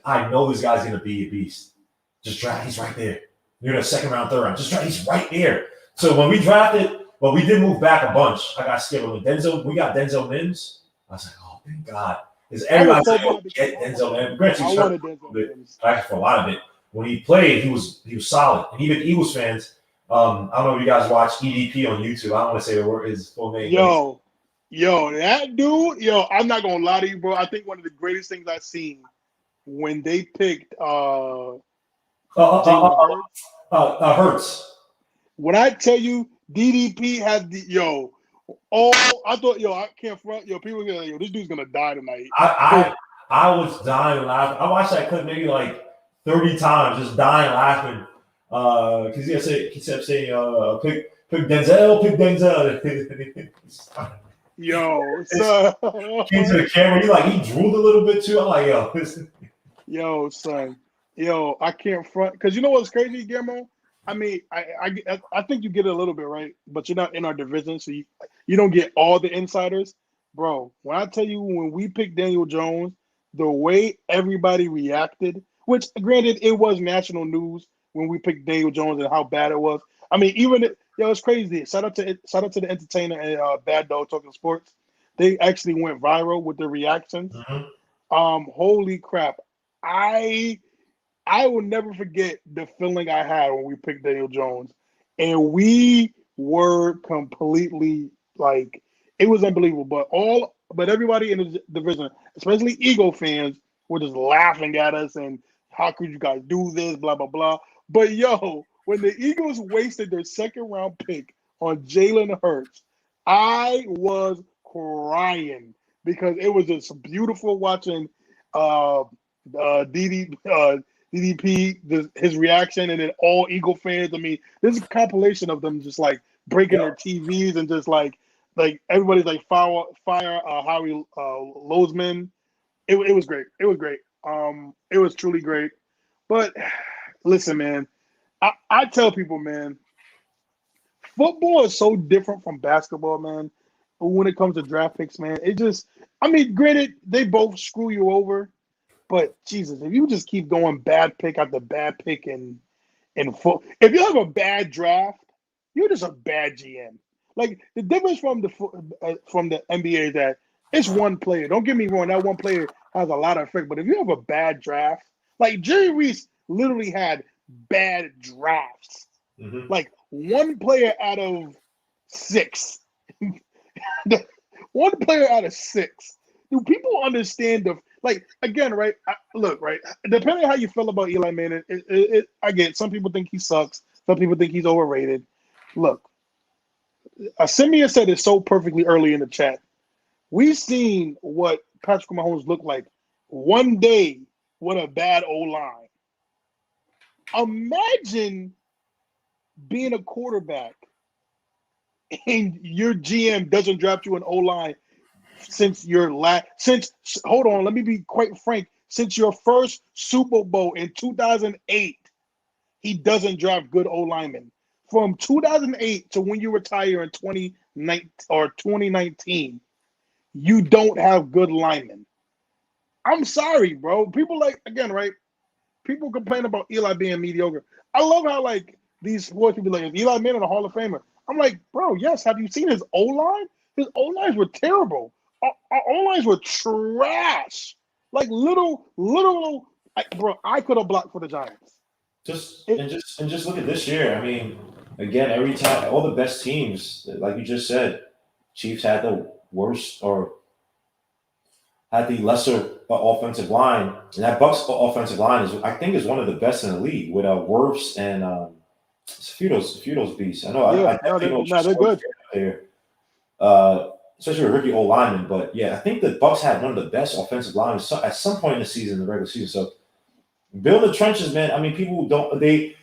I know this guy's gonna be a beast. Just draft, he's right there. You're in a second round, third round. Just draft, he's right there. So when we drafted But we did move back a bunch. I got scared when Denzel. We got Denzel Mims. I was like, oh thank God, because everybody said, oh, get Denzel Mims. Granted, he was hurt for a lot of it. When he played, he was solid. And even Eagles fans. I don't know if you guys watch EDP on YouTube. I don't want to say his full name. Yo, that dude. I'm not gonna lie to you, bro. I think one of the greatest things I've seen when they picked Hurts. When I tell you DDP has I thought I can't front people are like, this dude's gonna die tonight. I was dying laughing. I watched that clip maybe like 30 times, just dying laughing. Because he kept saying pick Denzel, pick Denzel. Came to the camera, he drooled a little bit too. I'm like, son. I can't front because you know what's crazy, Guillermo? I mean, I think you get it a little bit right, but you're not in our division, so you don't get all the insiders, bro. When I tell you when we picked Daniel Jones, the way everybody reacted, which granted it was national news when we picked Daniel Jones and how bad it was. I mean, it's crazy. Shout out to the entertainer and Bad Dog Talking Sports. They actually went viral with their reactions. Mm-hmm. Holy crap! I will never forget the feeling I had when we picked Daniel Jones. And we were completely it was unbelievable. But everybody in the division, especially Eagle fans, were just laughing at us and how could you guys do this, blah, blah, blah. But when the Eagles wasted their second round pick on Jalen Hurts, I was crying because it was just beautiful watching DDP, his reaction, and then all Eagle fans. I mean, there's a compilation of them just breaking their TVs and just like everybody's fire Howie Lozman. It was great. It was great. It was truly great. But listen, man, I tell people, man, football is so different from basketball, man. When it comes to draft picks, man, granted, they both screw you over. But Jesus, if you just keep going bad pick after bad pick if you have a bad draft, you're just a bad GM. The difference from the NBA is that it's one player. Don't get me wrong, that one player has a lot of effect. But if you have a bad draft, Jerry Reese literally had bad drafts. Mm-hmm. One player out of 6. One player out of 6. Do people understand again, right? Look, right. Depending on how you feel about Eli Manning, I get some people think he sucks. Some people think he's overrated. Look, Simeon said it so perfectly early in the chat. We've seen what Patrick Mahomes looked like one day with a bad O-line. Imagine being a quarterback and your GM doesn't draft you an O-line hold on, let me be quite frank. Since your first Super Bowl in 2008, he doesn't draft good O-linemen. From 2008 to when you retire in 2019, you don't have good linemen. I'm sorry, bro. People again, right? People complain about Eli being mediocre. I love how these sports people is Eli Manning a Hall of Famer. I'm like, bro, yes. Have you seen his O-line? His O-lines were terrible. Our O-lines were trash. Little, bro, I could have blocked for the Giants. Just look at this year. I mean, again, every time, all the best teams, like you just said, Chiefs had the worst or had the lesser offensive line, and that Bucs offensive line is one of the best in the league with Wirfs and a few of those beasts. I know. They're good there. Especially with rookie O-lineman, but yeah, I think the Bucs had one of the best offensive lines at some point in the season, the regular season. So build the trenches, man. I mean, people they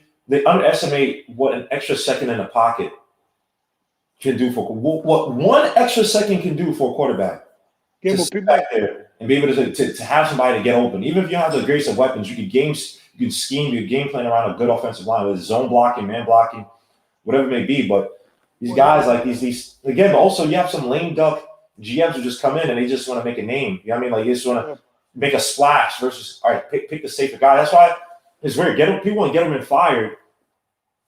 underestimate what an extra second in the pocket can do for what one extra second can do for a quarterback. To sit back there and be able to have somebody to get open. Even if you have the greatest of weapons, you can scheme your game plan around a good offensive line with zone blocking, man blocking, whatever it may be. But these guys these again, but also you have some lame duck GMs who just come in and they just want to make a name. You know what I mean? They just want to make a splash versus all right, pick the safer guy. That's why it's weird. People want to get him fired.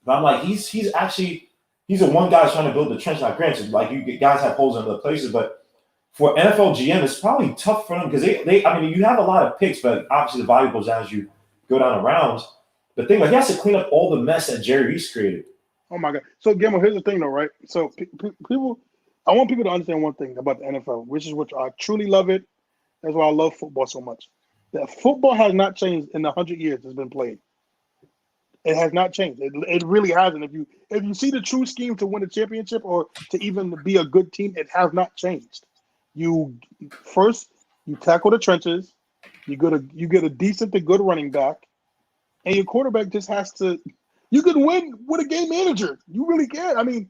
But I'm like, he's actually he's a one guy trying to build the trench. Now, granted, like you guys have holes in other places, but for NFL GM, it's probably tough for them because I mean, you have a lot of picks, but obviously the value goes down as you go down the rounds. The thing, like, he has to clean up all the mess that Jerry Reese created. Oh my God! So, Gamble, here's the thing, though, right? So, people, I want people to understand one thing about the NFL, which is which I truly love it. That's why I love football so much. That football has not changed in the 100 years it's been played. It has not changed. It really hasn't. If you see the true scheme to win a championship or to even be a good team, it has not changed. You first you tackle the trenches. You get a decent to good running back, and your quarterback just has to. You can win with a game manager. You really can. I mean,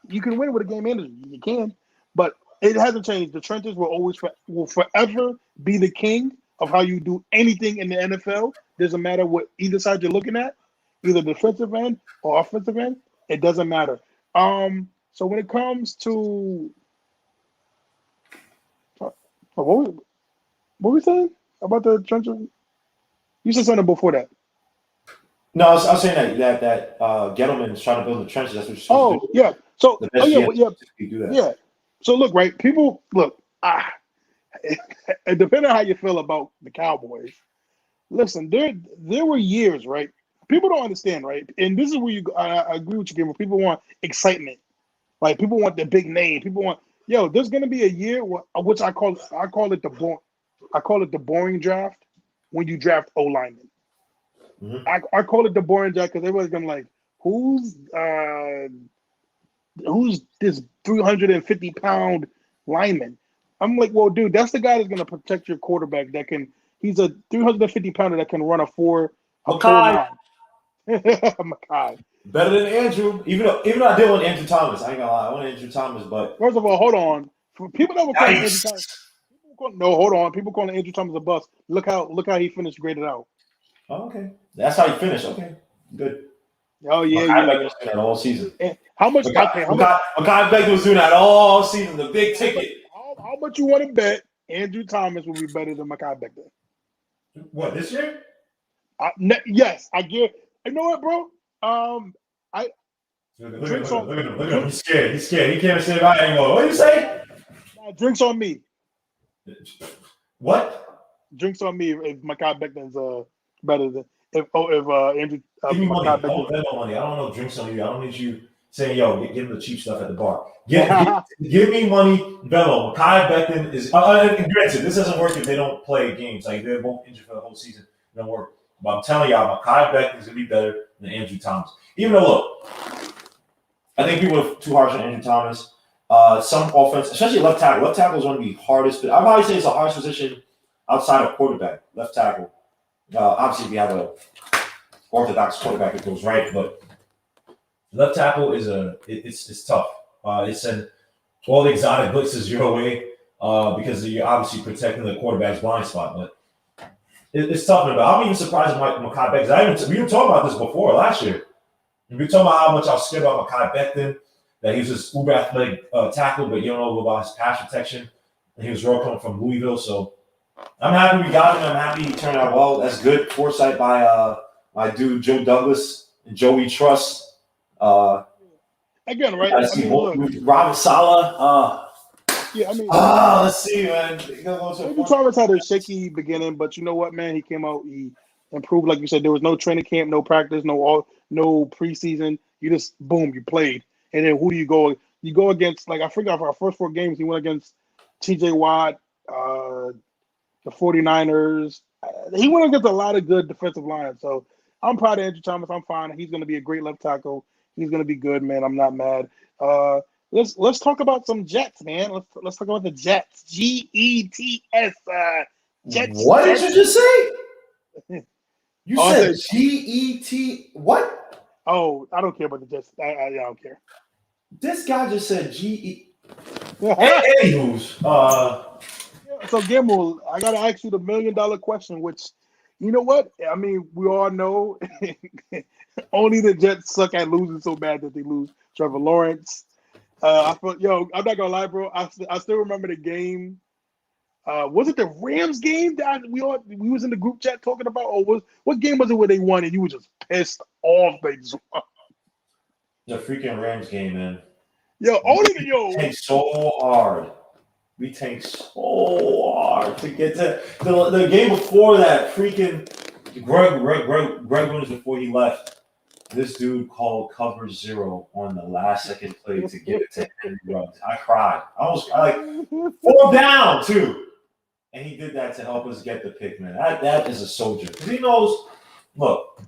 you can win with a game manager. You can, but it hasn't changed. The trenches will forever be the king of how you do anything in the NFL. Doesn't matter what either side you're looking at, either defensive end or offensive end. It doesn't matter. So when it comes to what were we saying about the trenches? You said something before that. No, I was saying that Gettleman is trying to build the trenches. That's what you're supposed to do. Yeah. So The best GM do that. yeah. So look, right? People look. Depending on how you feel about the Cowboys, listen. There were years, right? People don't understand, right? And this is where I agree with you, Gamer. People want excitement, like people want the big name. People want, there's gonna be a year which I call it the boring draft when you draft O linemen. Mhm. I call it the boring draft because everybody's gonna like who's this 350-pound lineman. I'm like, well, dude, that's the guy that's gonna protect your quarterback. He's a 350-pounder that can run a 4.9. Makai. Better than Andrew. Even though I did want Andrew Thomas. I ain't gonna lie. I want Andrew Thomas, but First of all, hold on. For people that were calling Andrew Thomas, hold on. People calling Andrew Thomas a bust. Look how he finished graded out. oh, okay. That's how you finish. Okay, good. Oh yeah, Makai Becton was doing that all season. And how much? Makai Becton was doing that all season. The big ticket. How much you want to bet Andrew Thomas will be better than Makai Becton? What, this year? Yes, I get. You know what, bro? Look at him. He's scared. He's scared. He can't say bye anymore. What do you say? Drinks on me. What? Drinks on me if Makai Becton's better than if Andrew. Give me money. I Makai don't Becton. bet on money. I don't know drinks on you. I don't need you saying, yo, give him the cheap stuff at the bar. Give me money, Velo. Makai Becton is granted, this doesn't work if they don't play games. Like they're both injured for the whole season. It don't work. But I'm telling y'all, Makai Becton is gonna be better than Andrew Thomas. Even though, look, I think people are too harsh on Andrew Thomas. Some offense, especially left tackle. Left tackle is one of the hardest. But I'd probably say it's the hardest position outside of quarterback. Left tackle. Obviously, if you have a orthodox quarterback, it goes right. But left tackle is it's tough. It's an all the exotic blitzes your way because you're obviously protecting the quarterback's blind spot. But it's tough. I'm even surprised at Makai Becton. We were talking about this before last year. We were talking about how much I was scared about Makai Becton, that he was this uber athletic tackle, but you don't know about his pass protection. And he was raw coming from Louisville. So I'm happy we got him. I'm happy he turned out well. That's good foresight by my dude Joe Douglas and Joey Trust. Again, right? Robert Saleh. Let's see, man. Andrew Thomas had a shaky beginning, but you know what, man? He came out, he improved. Like you said, there was no training camp, no practice, no preseason. You just boom, you played. And then who do you go? You go against, like I forgot, for our first 4 games, he went against TJ Watt, the 49ers. He went against a lot of good defensive lines. So I'm proud of Andrew Thomas. I'm fine. He's going to be a great left tackle. He's going to be good, man. I'm not mad. Let's talk about some Jets, man. Let's talk about the Jets. G-E-T-S. Jets. What did you just say? You said G-E-T. What? Oh, I don't care about the Jets. I don't care. This guy just said G-E. Anywho's. So, Gimel, I got to ask you the $1 million question, which, you know what? I mean, we all know only the Jets suck at losing so bad that they lose Trevor Lawrence. I thought, I'm not gonna lie, bro. I still remember the game. Was it the Rams game that we was in the group chat talking about, or what game was it where they won and you were just pissed off? The freaking Rams game, man. Yo, only yo. We tanked so hard. We tanked so hard to get to the game before that. Freaking Greg Williams before he left. This dude called cover 0 on the last second play to get it to Henry Ruggs. I cried. I like 4 down too, and he did that to help us get the pick, man. That is a soldier because he knows. Look,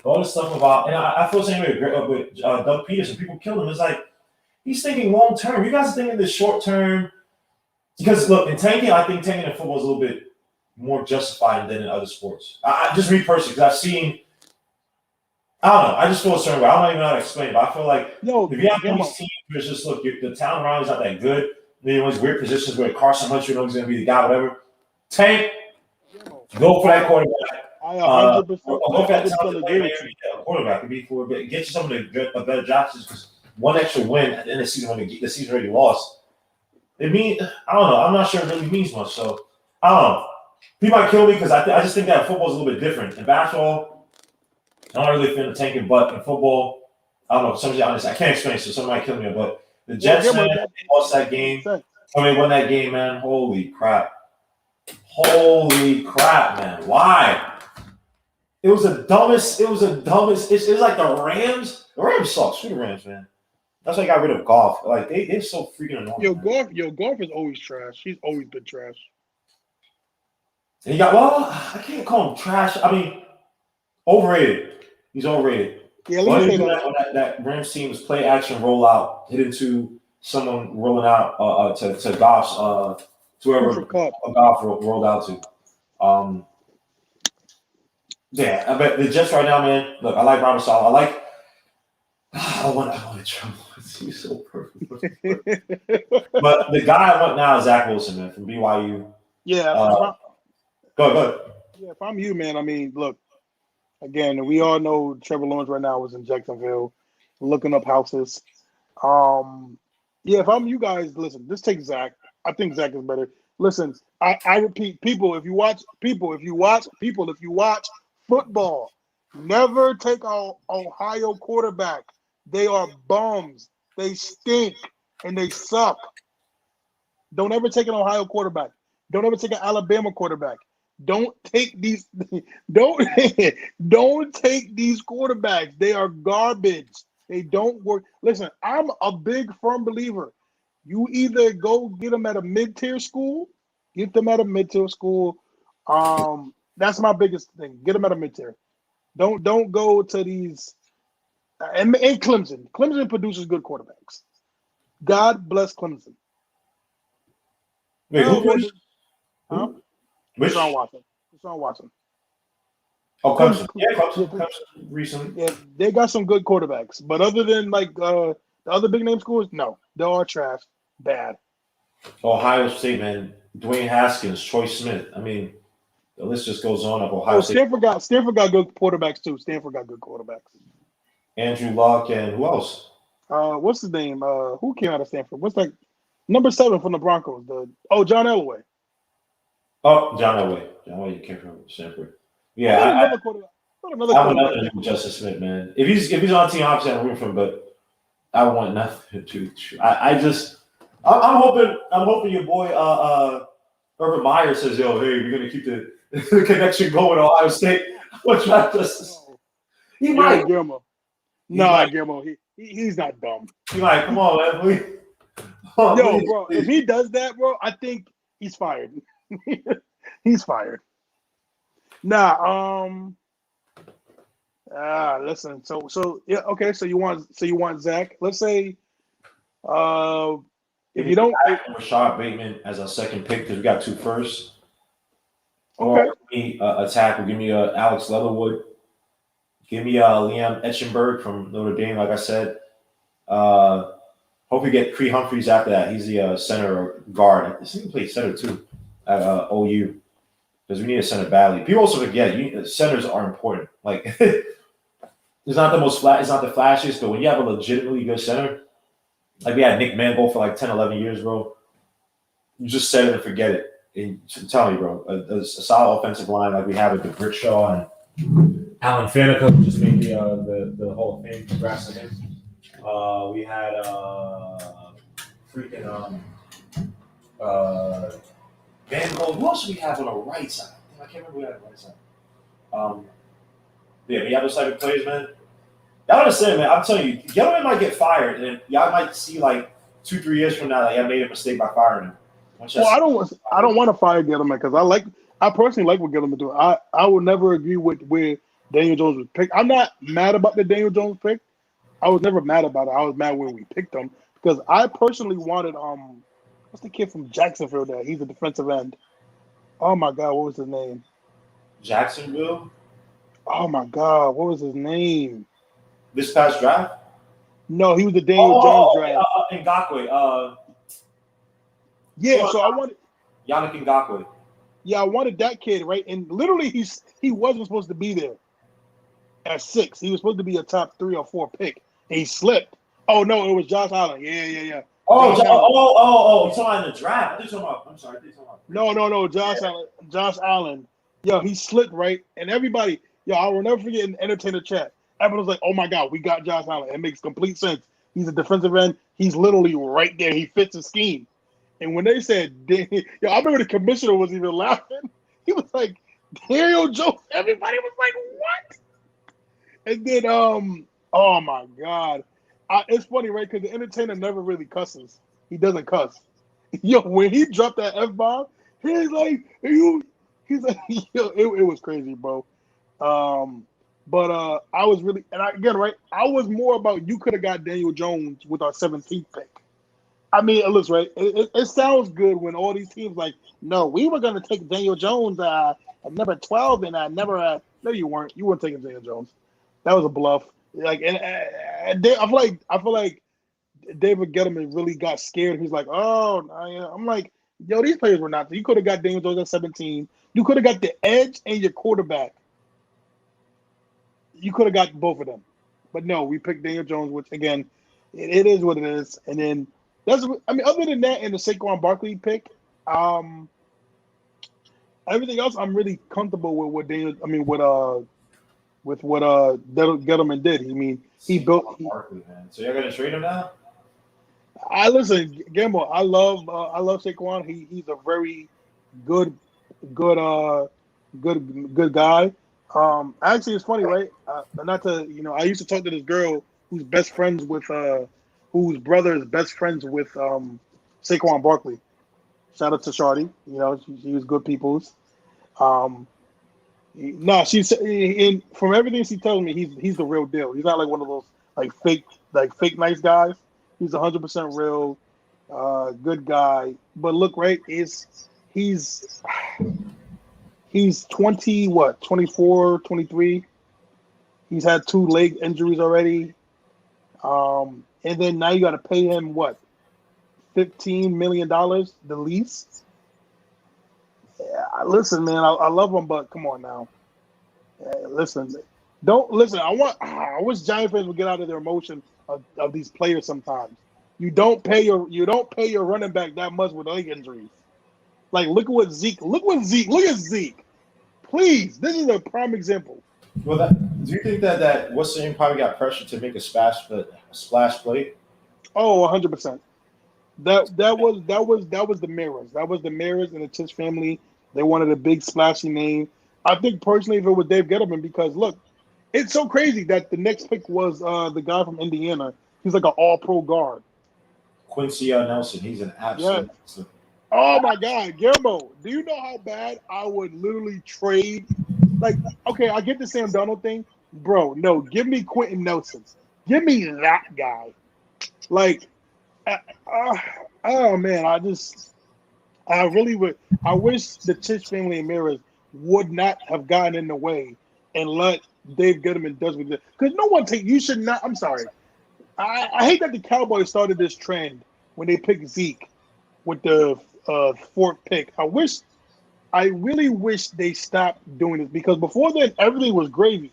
all this stuff about, and I feel the same way with Doug Peterson. People kill him. It's like he's thinking long term. You guys are thinking this short term. Because look, in tanking, I think tanking in football is a little bit more justified than in other sports. I just me personally, because I've seen. I don't know. I just feel a certain way. I don't even know how to explain it, but I feel like if you have these teams where it's just, look, the talent around is not that good, then you're in these weird positions where Carson Wentz, you know, he's going to be the guy, whatever. Tank, go for that quarterback. I 100% go for that talented quarterback. Could be for a bit. Get you some of the better jobs because one extra win at the end of the season when the season already lost. It means, I don't know. I'm not sure it really means much. So, I don't know. People might kill me because I just think that football is a little bit different. In basketball, I'm not really feeling tanking, but in football, I don't know. Somebody's honest. I can't explain, so somebody might kill me. But the Jets, man, they lost that game. When they won that game, man, holy crap. Holy crap, man. Why? It was the dumbest. It's like the Rams. The Rams suck. Screw the Rams, man. That's why I got rid of Goff. Like, they're so freaking annoying. Goff is always trash. He's always been trash. And I can't call him trash. I mean, overrated. He's overrated. Yeah, let me say that Rams team was play action roll out, hit into someone rolling out to Goff's to whoever Goff rolled out to. Yeah, I bet the Jets right now, man. Look, I like Robert Saleh. I want Trump. He's so perfect. But the guy I want now is Zach Wilson, man, from BYU. Yeah. Go ahead. Yeah, if I'm you, man, I mean, look, again, we all know Trevor Lawrence right now is in Jacksonville looking up houses. Yeah, if I'm you guys, listen, just take Zach. I think Zach is better. Listen, I repeat, if you watch football, never take an Ohio quarterback. They are bums. They stink and they suck. Don't ever take an Ohio quarterback. Don't ever take an Alabama quarterback. Don't take these don't take these quarterbacks. They are garbage. They don't work. Listen, I'm a big firm believer. You either go get them at a mid-tier school, That's my biggest thing. Get them at a mid-tier. Don't go to these and Clemson. Clemson produces good quarterbacks. God bless Clemson. Wait, huh? Which? Deshaun Watson. Oh, Clemson. Yeah, Clemson recently. Yeah, they got some good quarterbacks. But other than the other big name schools, no. They are trash. Bad. Ohio State, man. Dwayne Haskins, Troy Smith. I mean, the list just goes on up. Ohio State. Stanford got good quarterbacks too. Andrew Luck and who else? What's his name? Who came out of Stanford? What's that? Number 7 from the Broncos. John Elway. Oh, John Elway. You came from Stanford. Yeah, I want nothing to do with Justin Smith, man. If he's on team, obviously I'm rooting for him, but I want nothing to. I'm hoping your boy Urban Meyer says, "Yo, hey, we're gonna keep the connection going to Ohio State." What's that? He might. Guillermo. Guillermo. He's not dumb. He might. Come on, man. Bro. If he does that, bro, I think he's fired. He's fired. Listen. So yeah. Okay. So you want Zach? Let's say, if you don't, Rashad Bateman as a second pick because we got 2 firsts. Okay. Or give me a tackle. Give me Alex Leatherwood. Give me Liam Etchenberg from Notre Dame. Like I said, hope we get Cree Humphreys after that. He's the center or guard. I think he played center too at OU because we need a center badly. People also forget centers are important. Like it's not the flashiest, but when you have a legitimately good center, like we had Nick Mangold for like 10, 11 years, bro. You just set it and forget it. And tell me, bro, a solid offensive line like we have with the Brickshaw and Alan Faneca just made the Hall of Fame. Congrats to him. We had freaking uh Van Gogh. Who else do we have on the right side? I can't remember who we had on the right side. Yeah, we have those type of players, man. Y'all understand, man. I'm telling you, Gelman might get fired, and y'all might see like 2-3 years from now that y'all made a mistake by firing him. Well, I don't want to fire Gettleman because I personally like what Gettleman do. I would never agree with where Daniel Jones was picked. I'm not mad about the Daniel Jones pick. I was never mad about it. I was mad when we picked him because I personally wanted what's the kid from Jacksonville there? He's a defensive end. Oh my God, what was his name? Jacksonville. Oh my God, what was his name? This past draft? No, he was the Daniel Jones draft. Ngakoue. Yeah, so I wanted Yannick Ngakoue. Yeah, I wanted that kid, right? And literally, he wasn't supposed to be there at 6. He was supposed to be a top 3 or 4 pick, and he slipped. Oh no, it was Josh Allen. Yeah. Oh, you're talking about in the draft. I think you're talking about. I'm sorry, I think you're talking about. No, Allen. Josh Allen. Yo, he slipped, right? And everybody, I will never forget in Entertainer chat. Everyone was like, "Oh my God, we got Josh Allen." It makes complete sense. He's a defensive end. He's literally right there. He fits the scheme. And when they said, I remember the commissioner was even laughing. He was like, Daniel Jones. Everybody was like, what? And then, oh my God. It's funny, right? Because the Entertainer never really cusses. He doesn't cuss. Yo, when he dropped that F-bomb, he's like, he's like, yo, it was crazy, bro. But I was really, and again, right, I was more about you could have got Daniel Jones with our 17th pick. I mean, looks right. It sounds good when all these teams like, no, we were going to take Daniel Jones at number 12, and I never. No, you weren't. You weren't taking Daniel Jones. That was a bluff. Like, and I feel like David Gettleman really got scared. He's like, oh, I'm like, yo, these players were not. You could have got Daniel Jones at 17. You could have got the edge and your quarterback. You could have got both of them, but no, we picked Daniel Jones, which again, it is what it is, and then. Other than that, and the Saquon Barkley pick, everything else, I'm really comfortable with what Daniel. With what Gettleman did. He built Barkley, man. So you're gonna trade him now? I listen, Gamble. I love Saquon. He's a very good guy. Actually, it's funny, right? Not to I used to talk to this girl who's best friends with whose brother is best friends with Saquon Barkley. Shout out to Shawty. She was good people's. She's from everything she tells me, he's the real deal. He's not like one of those fake nice guys. He's 100% real, good guy. But look, right, he's 24, 23. He's had 2 leg injuries already. And then now you got to pay him what, $15 million the lease. Yeah, listen, man, I love him, but come on now. Listen. I wish Giant fans would get out of their emotion of these players sometimes. You don't pay your running back that much with leg injuries. Like look at Zeke. Look at Zeke. Please, this is a prime example. Well, do you think that Weston probably got pressure to make a splash play? Oh, 100%. That was the Mirrors. That was the Mirrors and the Tisch family. They wanted a big splashy name. I think personally, if it was Dave Gettleman, because look, it's so crazy that the next pick was the guy from Indiana. He's like an all-pro guard. Quincy Nelson. He's an absolute. Yeah. Oh my God, Guillermo! Do you know how bad I would literally trade? Like, okay, I get the Sam Darnold thing, bro. No, give me Quentin Nelson. Give me that guy. Like, oh man, I really would. I wish the Tisch family and Mirrors would not have gotten in the way and let Dave Gettleman does with it. Because no one you should not. I'm sorry. I hate that the Cowboys started this trend when they picked Zeke with the 4th pick. I really wish they stopped doing this because before then everything was gravy.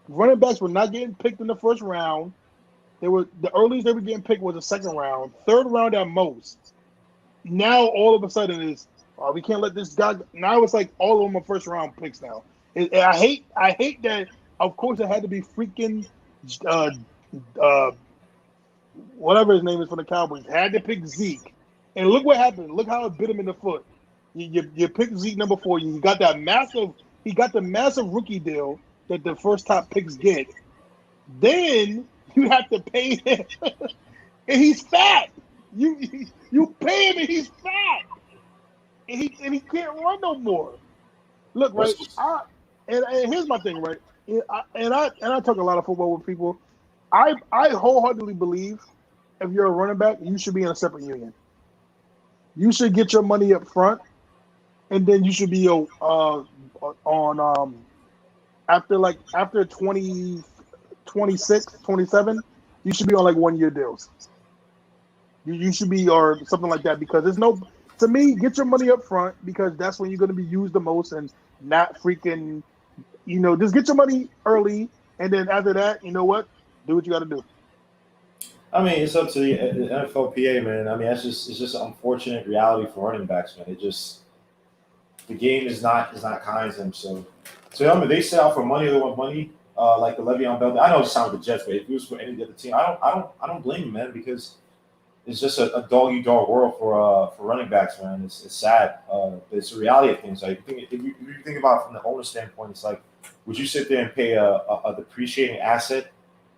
Running backs were not getting picked in the 1st round. The earliest they were getting picked was the 2nd round, 3rd round at most. Now all of a sudden is we can't let this guy. Now it's like all of them are 1st round picks now. I hate that. Of course, it had to be freaking whatever his name is for the Cowboys, had to pick Zeke. And look what happened. Look how it bit him in the foot. You picked Zeke number 4. You got that massive. He got the massive rookie deal that the first top picks get. Then you have to pay him, and he's fat. You pay him, and he's fat, and he can't run no more. Look, right. And here's my thing, right. I talk a lot of football with people. I wholeheartedly believe if you're a running back, you should be in a separate union. You should get your money up front, and then you should be on after 20, 26, 27, you should be on like 1-year deals. You should be or something like that because there's no. To me, get your money up front because that's when you're going to be used the most and not freaking. Just get your money early, and then after that, you know what? Do what you got to do. I mean, it's up to the NFLPA, man. I mean, it's just an unfortunate reality for running backs, man. The game is not kind to them. So I mean, they set out for money. They want money, like the Le'Veon Bell. I know it sounds like the Jets, but if it was for any other team, I don't blame them, man, because it's just a dog eat dog world for running backs, man. It's sad. But it's the reality of things. Like if you think about it from the owner standpoint, it's like, would you sit there and pay a depreciating asset?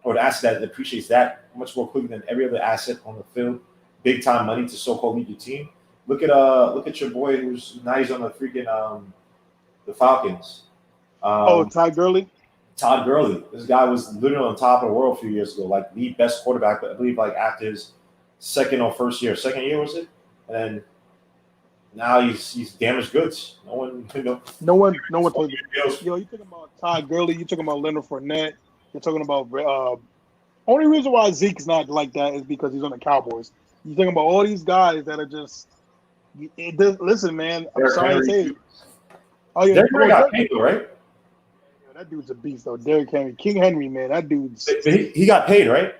Or the asset that depreciates that much more quickly than every other asset on the field, big time money to so-called lead your team. Look at your boy who's now he's on the freaking the Falcons. Todd Gurley. Todd Gurley. This guy was literally on top of the world a few years ago, like the best quarterback. I believe like after his second year was it? And then now he's damaged goods. No one told you. Yo, you talking about Todd Gurley? You talking about Leonard Fournette? You're talking about only reason why Zeke's not like that is because he's on the Cowboys. You're talking about all these guys that are just. Listen, man. I'm sorry to say. Oh yeah, Derrick Henry got paid though, right? Yeah, that dude's a beast though. Derrick Henry, King Henry, man. That dude's. He got paid, right?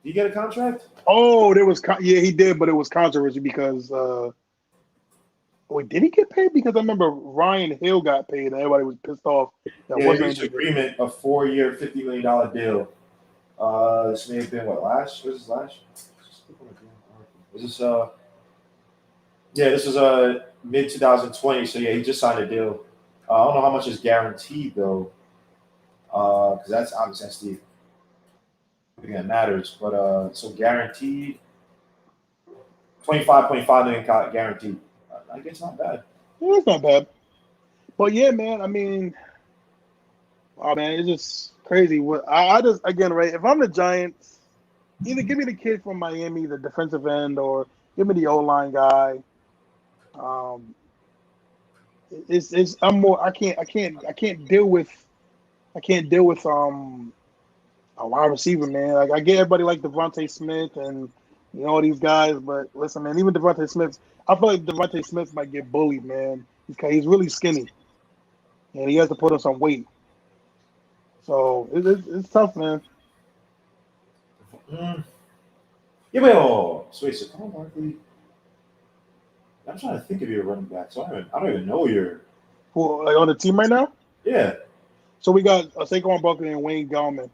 Did he get a contract? Oh, he did, but it was controversy because. Wait, did he get paid? Because I remember Ryan Hill got paid and everybody was pissed off. Wasn't reached agreement, a 4-year, $50 million deal. This may have been last? Was this last? Was this this was mid 2020. So yeah, he just signed a deal. I don't know how much is guaranteed though, because that's obviously the thing that matters. But so guaranteed, $25.5 million guaranteed. I guess not bad. Yeah, it's not bad. But yeah, man, I mean, it's just crazy. What I just, again, right, if I'm the Giants, either give me the kid from Miami, the defensive end, or give me the O-line guy. I can't deal with a wide receiver, man. Like I get everybody like Devontae Smith and all these guys, but listen, man, even Devontae Smith, I feel like Devontae Smith might get bullied, man. He's really skinny, and he has to put on some weight. So it's tough, man. Yeah, but so Saquon Barkley. I'm trying to think of your running back. So I don't even know your. Who, like on the team right now? Yeah. So we got Saquon Barkley and Wayne Gallman.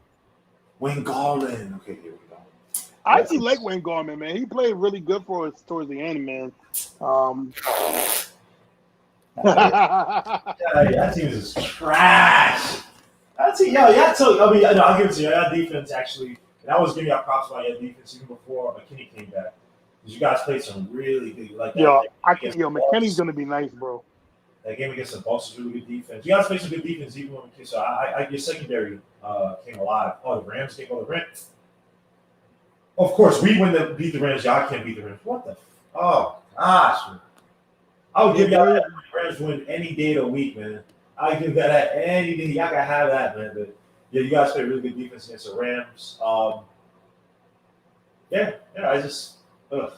Wayne Gallman. Okay, here we go. I actually like Wayne Gallman, man. He played really good for us towards the end, man. That team is trash. I'll give it to you. That defense actually, and I was giving y'all props about your defense even before McKinney came back. Because you guys played some really good, like that. McKinney's gonna be nice, bro. That game against the Bucs was really good defense. You guys played some good defense even when McKinney. So your secondary came alive. Oh, the Rams came. Oh, the Rams. Of course, we beat the Rams. Y'all can't beat the Rams. What the? Oh gosh, man. I would give y'all that Rams win any day of the week, man. I give that any day. Y'all can have that, man. But yeah, you guys played really good defense against the Rams. I just. Ugh.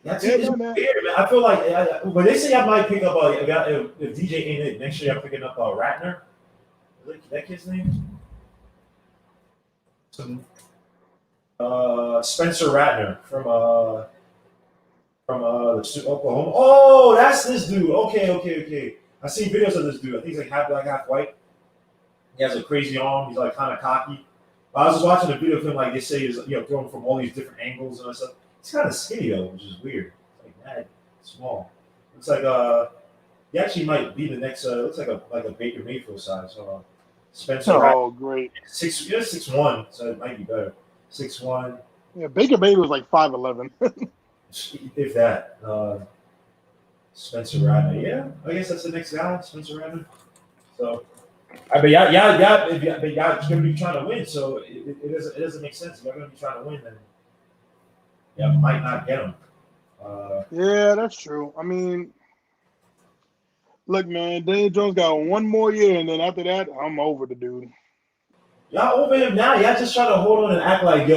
That's weird, man. I feel like when they say I might pick up if DJ ain't it next year, I'm picking up Ratner. Is that kid's name? Spencer Ratner from Oklahoma. Oh, that's this dude. Okay. I seen videos of this dude. I think he's like half black, half white. He has a crazy arm. He's like kind of cocky. I was just watching a video of him, like they say, he's throwing from all these different angles and stuff. He's kind of skinny though, which is weird. It's like mad small. Looks like he actually might be the next. Looks like a Baker Mayfield size. Spencer Rattler, Oh, great. 6'1", so it might be better. 6'1", Yeah, Baker Mayfield was like 5'11". if that. Spencer Rattler, yeah, I guess that's the next guy, Spencer Rattler. So, but y'all gonna be trying to win, so it doesn't make sense. If y'all gonna be trying to win, then y'all might not get them. Yeah, that's true. I mean, look, man, Daniel Jones got one more year, and then after that, I'm over the dude. Y'all over him now. Y'all just trying to hold on and act like, he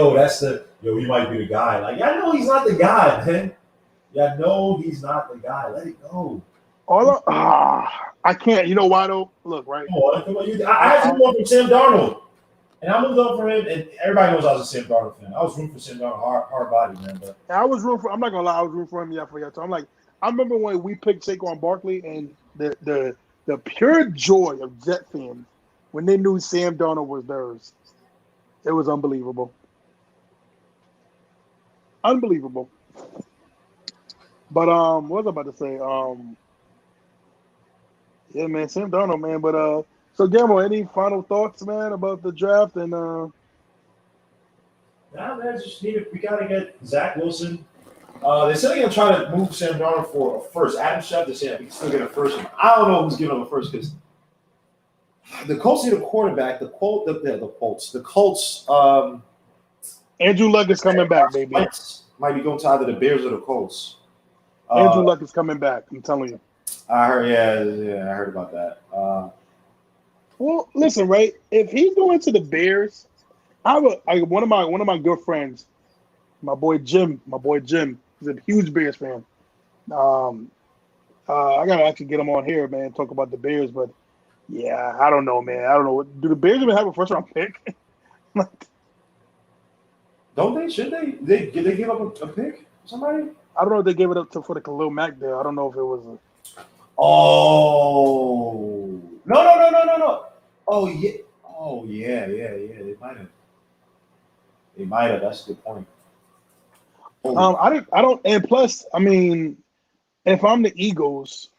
might be the guy. Like, y'all know he's not the guy, man. Y'all know he's not the guy. Let it go. I can't. You know why though? Look, right. Come on. I had to move on from Sam Darnold, and I moved on from him. And everybody knows I was a Sam Darnold fan. I was rooting for Sam Darnold, hard body, man. But I was rooting for. I'm not gonna lie. I was rooting for him. Yeah, for you. So I'm like, I remember when we picked Saquon Barkley, and the pure joy of Jet fans when they knew Sam Darnold was theirs. It was unbelievable. Unbelievable. But what was I about to say? Yeah, man, Sam Darnold, man. But so Gamble, any final thoughts, man, about the draft and nah, man, we gotta get Zach Wilson. They said they're gonna try to move Sam Darnold for a first. Adam Schefter said we can still get a first. I don't know who's giving him a first because the Colts need a quarterback. The Colts. Andrew Luck is coming back, baby. Might be going to either the Bears or the Colts. Andrew Luck is coming back. I'm telling you. I heard. Yeah, I heard about that. Well, listen, right? If he's going to the Bears, one of my good friends, my boy Jim. He's a huge Bears fan. I gotta actually get him on here, man. Talk about the Bears, but yeah, I don't know, man. I don't know. Do the Bears even have a first round pick? Don't they? Should they? Did they give up a pick? Somebody? I don't know if they gave it up for the Khalil Mack there. I don't know if it was. Oh no! Oh yeah! They might have. That's a good point. I don't. And plus, I mean, if I'm the Eagles,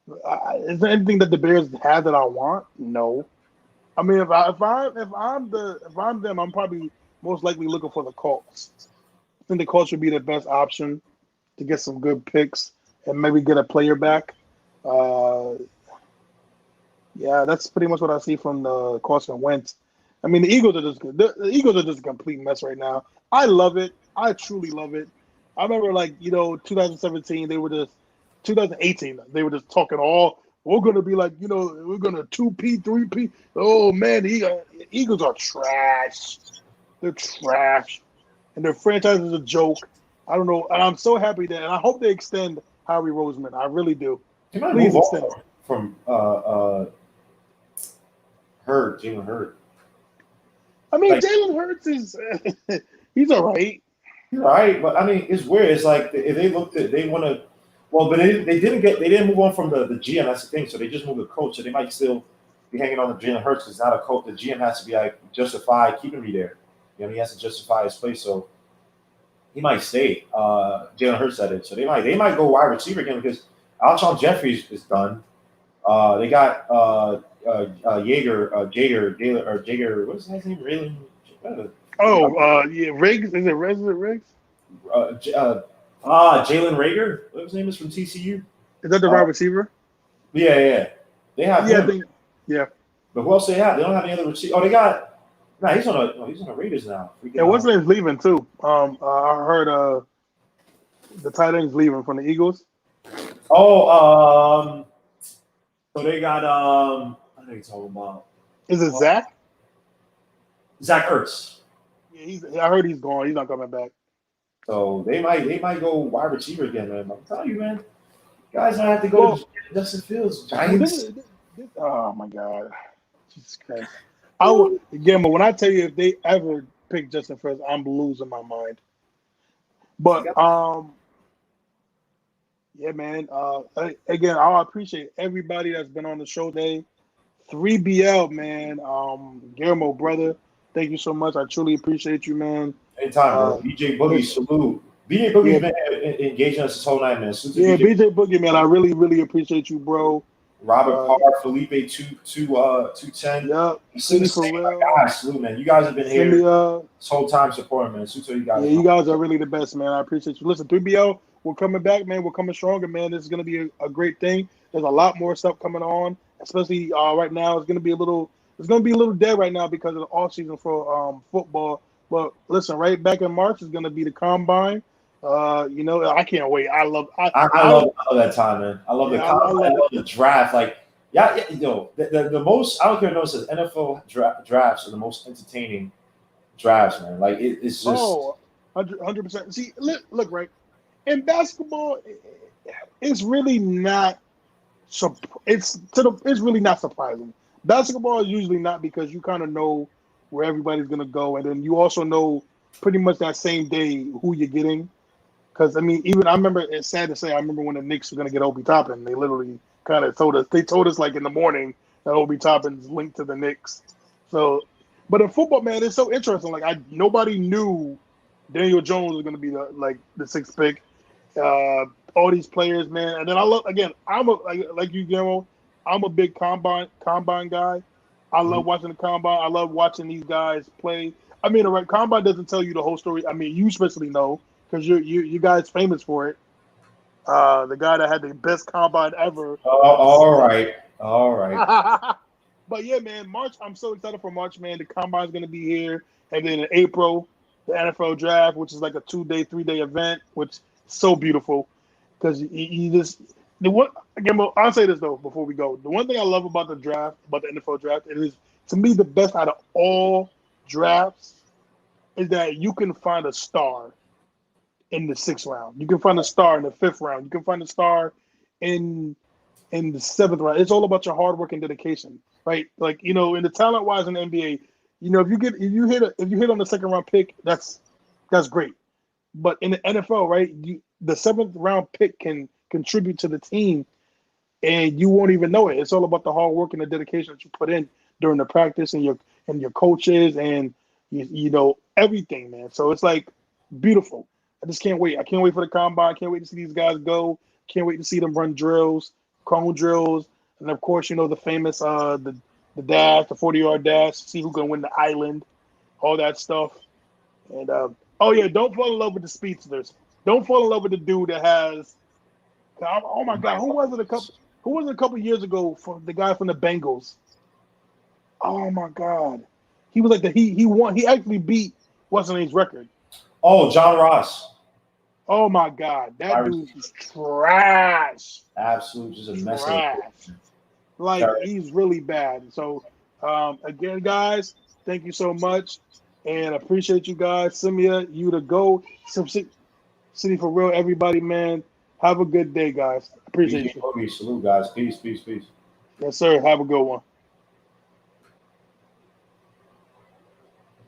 is there anything that the Bears have that I want? No. I mean, if I'm them, I'm probably most likely looking for the Colts. I think the Colts would be the best option to get some good picks and maybe get a player back. Yeah, that's pretty much what I see from the Colts and Wentz. I mean, the Eagles are just the Eagles are just a complete mess right now. I love it. I truly love it. I remember, 2017, 2018, they were just talking all. We're gonna be like, we're gonna 2P, 3P. Oh man, the Eagles are trash. They're trash, and their franchise is a joke. I don't know, and I'm so happy that, and I hope they extend Howie Roseman. I really do. Please extend it. From Jalen Hurd. I mean, Jalen Hurts is he's all right. He's all right, but I mean, it's weird. It's like if they looked at, they want to. Well, but they didn't move on from the GM. That's the thing. So they just moved the coach. So they might still be hanging on to Jalen Hurts because not a coach. The GM has to be justify keeping me there. He has to justify his place. So he might stay. Jalen Hurts at it. So they might go wide receiver again because Alshon Jeffries is done. They got Jaeger. What's his name? Raylan. Yeah, Riggs. Is it Riggs? Jalen Rager. What his name is from TCU? Is that the wide receiver? Yeah. They have. Yeah. But who else they have? They don't have any other receiver. Oh, they got. Nah, he's on the Raiders now. Yeah, what's his name's leaving too? I heard the tight end's leaving from the Eagles. Oh, so they got what are you talking about? Is it Zach? Zach Ertz. Yeah, I heard he's gone. He's not coming back. So they might go wide receiver again, man. I'm telling you, man. Guys might have to go to Justin Fields. Giants. Oh my God. Jesus Christ. But when I tell you if they ever pick Justin Fields, I'm losing my mind. But yeah, man. Again, I appreciate everybody that's been on the show today. 3BL, man. Guillermo, brother, thank you so much. I truly appreciate you, man. Anytime, bro. BJ Boogie, Listen, salute. BJ Boogie's yeah, been engaging us this whole night, man. Salute to yeah, BJ. BJ Boogie, man. I really, really appreciate you, bro. Robert Parr, Felipe 210. Yeah, Salute City the for same, my real. guys. Salute, man. You guys have been here Cynthia. this whole time supporting, man. Salute to you guys. Yeah, you guys are really the best, man. I appreciate you. Listen, 3BL, we're coming back, man. We're coming stronger, man. This is going to be a great thing. There's a lot more stuff coming on, especially right now. It's going to be a little dead right now because of the off season for football. But listen, right back in March is going to be the combine. I can't wait. I love that time, man. I love the combine. I love the draft. Like, the most. I don't care. Notice this NFL drafts are the most entertaining drafts, man. Like it's just 100%. See, look, right in basketball, it's really not. It's really not surprising. Basketball is usually not because you kind of know where everybody's gonna go, and then you also know pretty much that same day who you're getting. Because I mean, even I remember. It's sad to say, I remember when the Knicks were gonna get Obi Toppin. They literally kind of told us. They told us like in the morning that Obi Toppin's linked to the Knicks. So, but in football, man, it's so interesting. Like nobody knew Daniel Jones was gonna be the sixth pick. All these players, man, and then I'm like you, Guillermo. I'm a big combine guy. I love watching the combine. I love watching these guys play. I mean, the right combine doesn't tell you the whole story. I mean, you especially know because you guys famous for it. The guy that had the best combine ever. Oh, all right. But yeah, man, March. I'm so excited for March, man. The combine's gonna be here, and then in April, the NFL draft, which is like a 2-day, 3-day event, which is so beautiful because you just the one again. I'll say this though before we go. The one thing I love about the draft, about the NFL draft, it is to me the best out of all drafts is that you can find a star in the 6th round. You can find a star in the 5th round. You can find a star in the 7th round. It's all about your hard work and dedication, right? Like in the talent wise in the NBA, if you hit on the 2nd round pick, that's great. But in the NFL, right, the 7th round pick can contribute to the team, and you won't even know it. It's all about the hard work and the dedication that you put in during the practice and your coaches and everything, man. So it's like beautiful. I just can't wait. I can't wait for the combine. I can't wait to see these guys go. Can't wait to see them run drills, cone drills, and of course, the famous the dash, the 40-yard dash. See who's gonna win the island, all that stuff. And don't fall in love with the speedsters. Don't fall in love with the dude that has. Oh my God, who was it a couple years ago for the guy from the Bengals? Oh my God, he was like he won. He actually beat what's his name's record. Oh, John Ross. Oh my God, that dude is trash. Absolute, just a mess. Like he's really bad. So again, guys, thank you so much, and appreciate you guys. Simia, you to go. City for real, everybody, man. Have a good day, guys. Appreciate you. Salute, guys. Peace. Yes, sir. Have a good one.